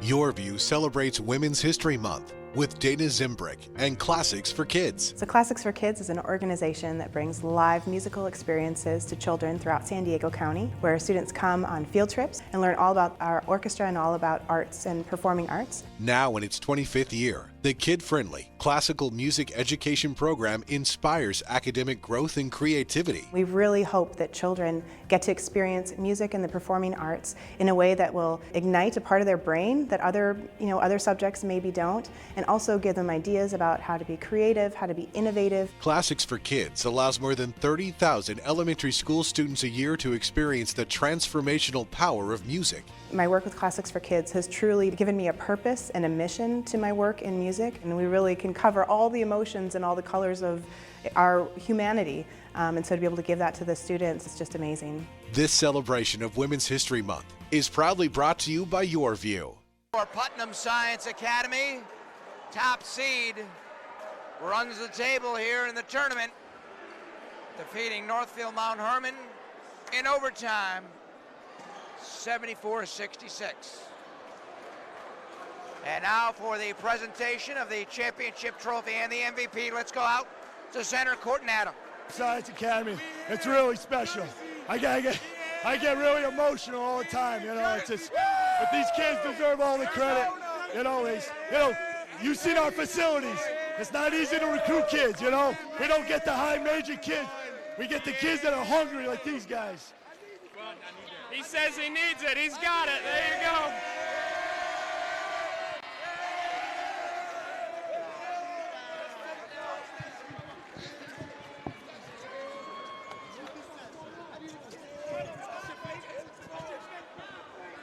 YurView celebrates Women's History Month with Dana Zimbrick and Classics for Kids. So Classics for Kids is an organization that brings live musical experiences to children throughout San Diego County, where students come on field trips and learn all about our orchestra and all about arts and performing arts. Now in its 25th year, the kid-friendly classical music education program inspires academic growth and creativity. We really hope that children get to experience music and the performing arts in a way that will ignite a part of their brain that other subjects maybe don't, and also give them ideas about how to be creative, how to be innovative. Classics for Kids allows more than 30,000 elementary school students a year to experience the transformational power of music. My work with Classics for Kids has truly given me a purpose and a mission to my work in music. music, and we really can cover all the emotions and all the colors of our humanity. And so to be able to give that to the students is just amazing. This celebration of Women's History Month is proudly brought to you by YurView. For Putnam Science Academy, top seed, runs the table here in the tournament, defeating Northfield Mount Hermon in overtime, 74-66. And now for the presentation of the championship trophy and the MVP. Let's go out to center court and Adam. Science Academy, it's really special. I get really emotional all the time. You know, it's just, but these kids deserve all the credit. You've seen our facilities. It's not easy to recruit kids. You know, we don't get the high major kids. We get the kids that are hungry like these guys. He says he needs it. He's got it. There you go.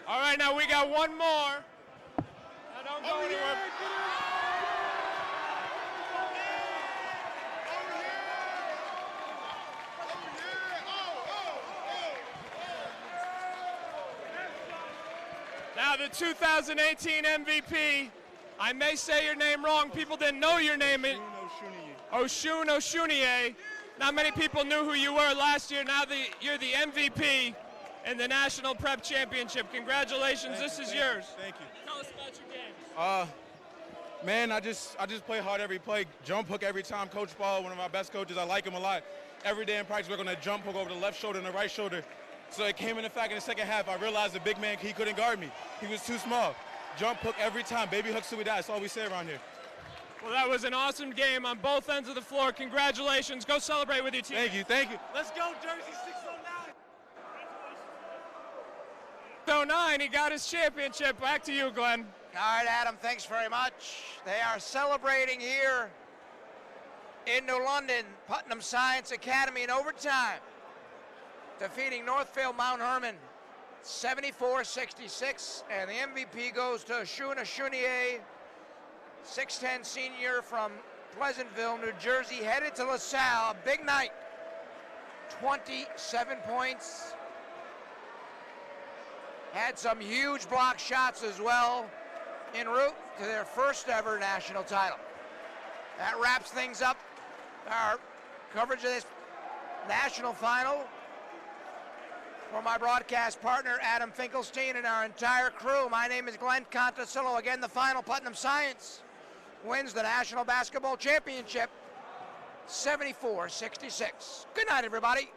All right, now we got one more. Now don't go anywhere. Now the 2018 MVP. I may say your name wrong. People didn't know your name. Oshun Oshuniye. Not many people knew who you were last year. Now you're the MVP in the National Prep Championship. Congratulations, this is yours. Thank you. Tell us about your game. Man, I just play hard every play. Jump hook every time. Coach Paul, one of my best coaches, I like him a lot. Every day in practice, we're gonna jump hook over the left shoulder and the right shoulder. So it came in the fact in the second half, I realized the big man, he couldn't guard me. He was too small. Jump hook every time. Baby hooks till we die. That's all we say around here. Well, that was an awesome game on both ends of the floor. Congratulations. Go celebrate with your team. Thank you, thank you. Let's go, Jersey 609. He got his championship. Back to you, Glenn. All right, Adam, thanks very much. They are celebrating here in New London, Putnam Science Academy in overtime, defeating Northfield Mount Hermon 74-66, and the MVP goes to Oshun Oshuniye, 6'10" senior from Pleasantville, New Jersey, headed to LaSalle. A big night, 27 points. Had some huge block shots as well, en route to their first ever national title. That wraps things up, our coverage of this national final. For my broadcast partner, Adam Finkelstein, and our entire crew, my name is Glenn Contosillo. Again, the final, Putnam Science wins the National Basketball Championship, 74-66. Good night, everybody.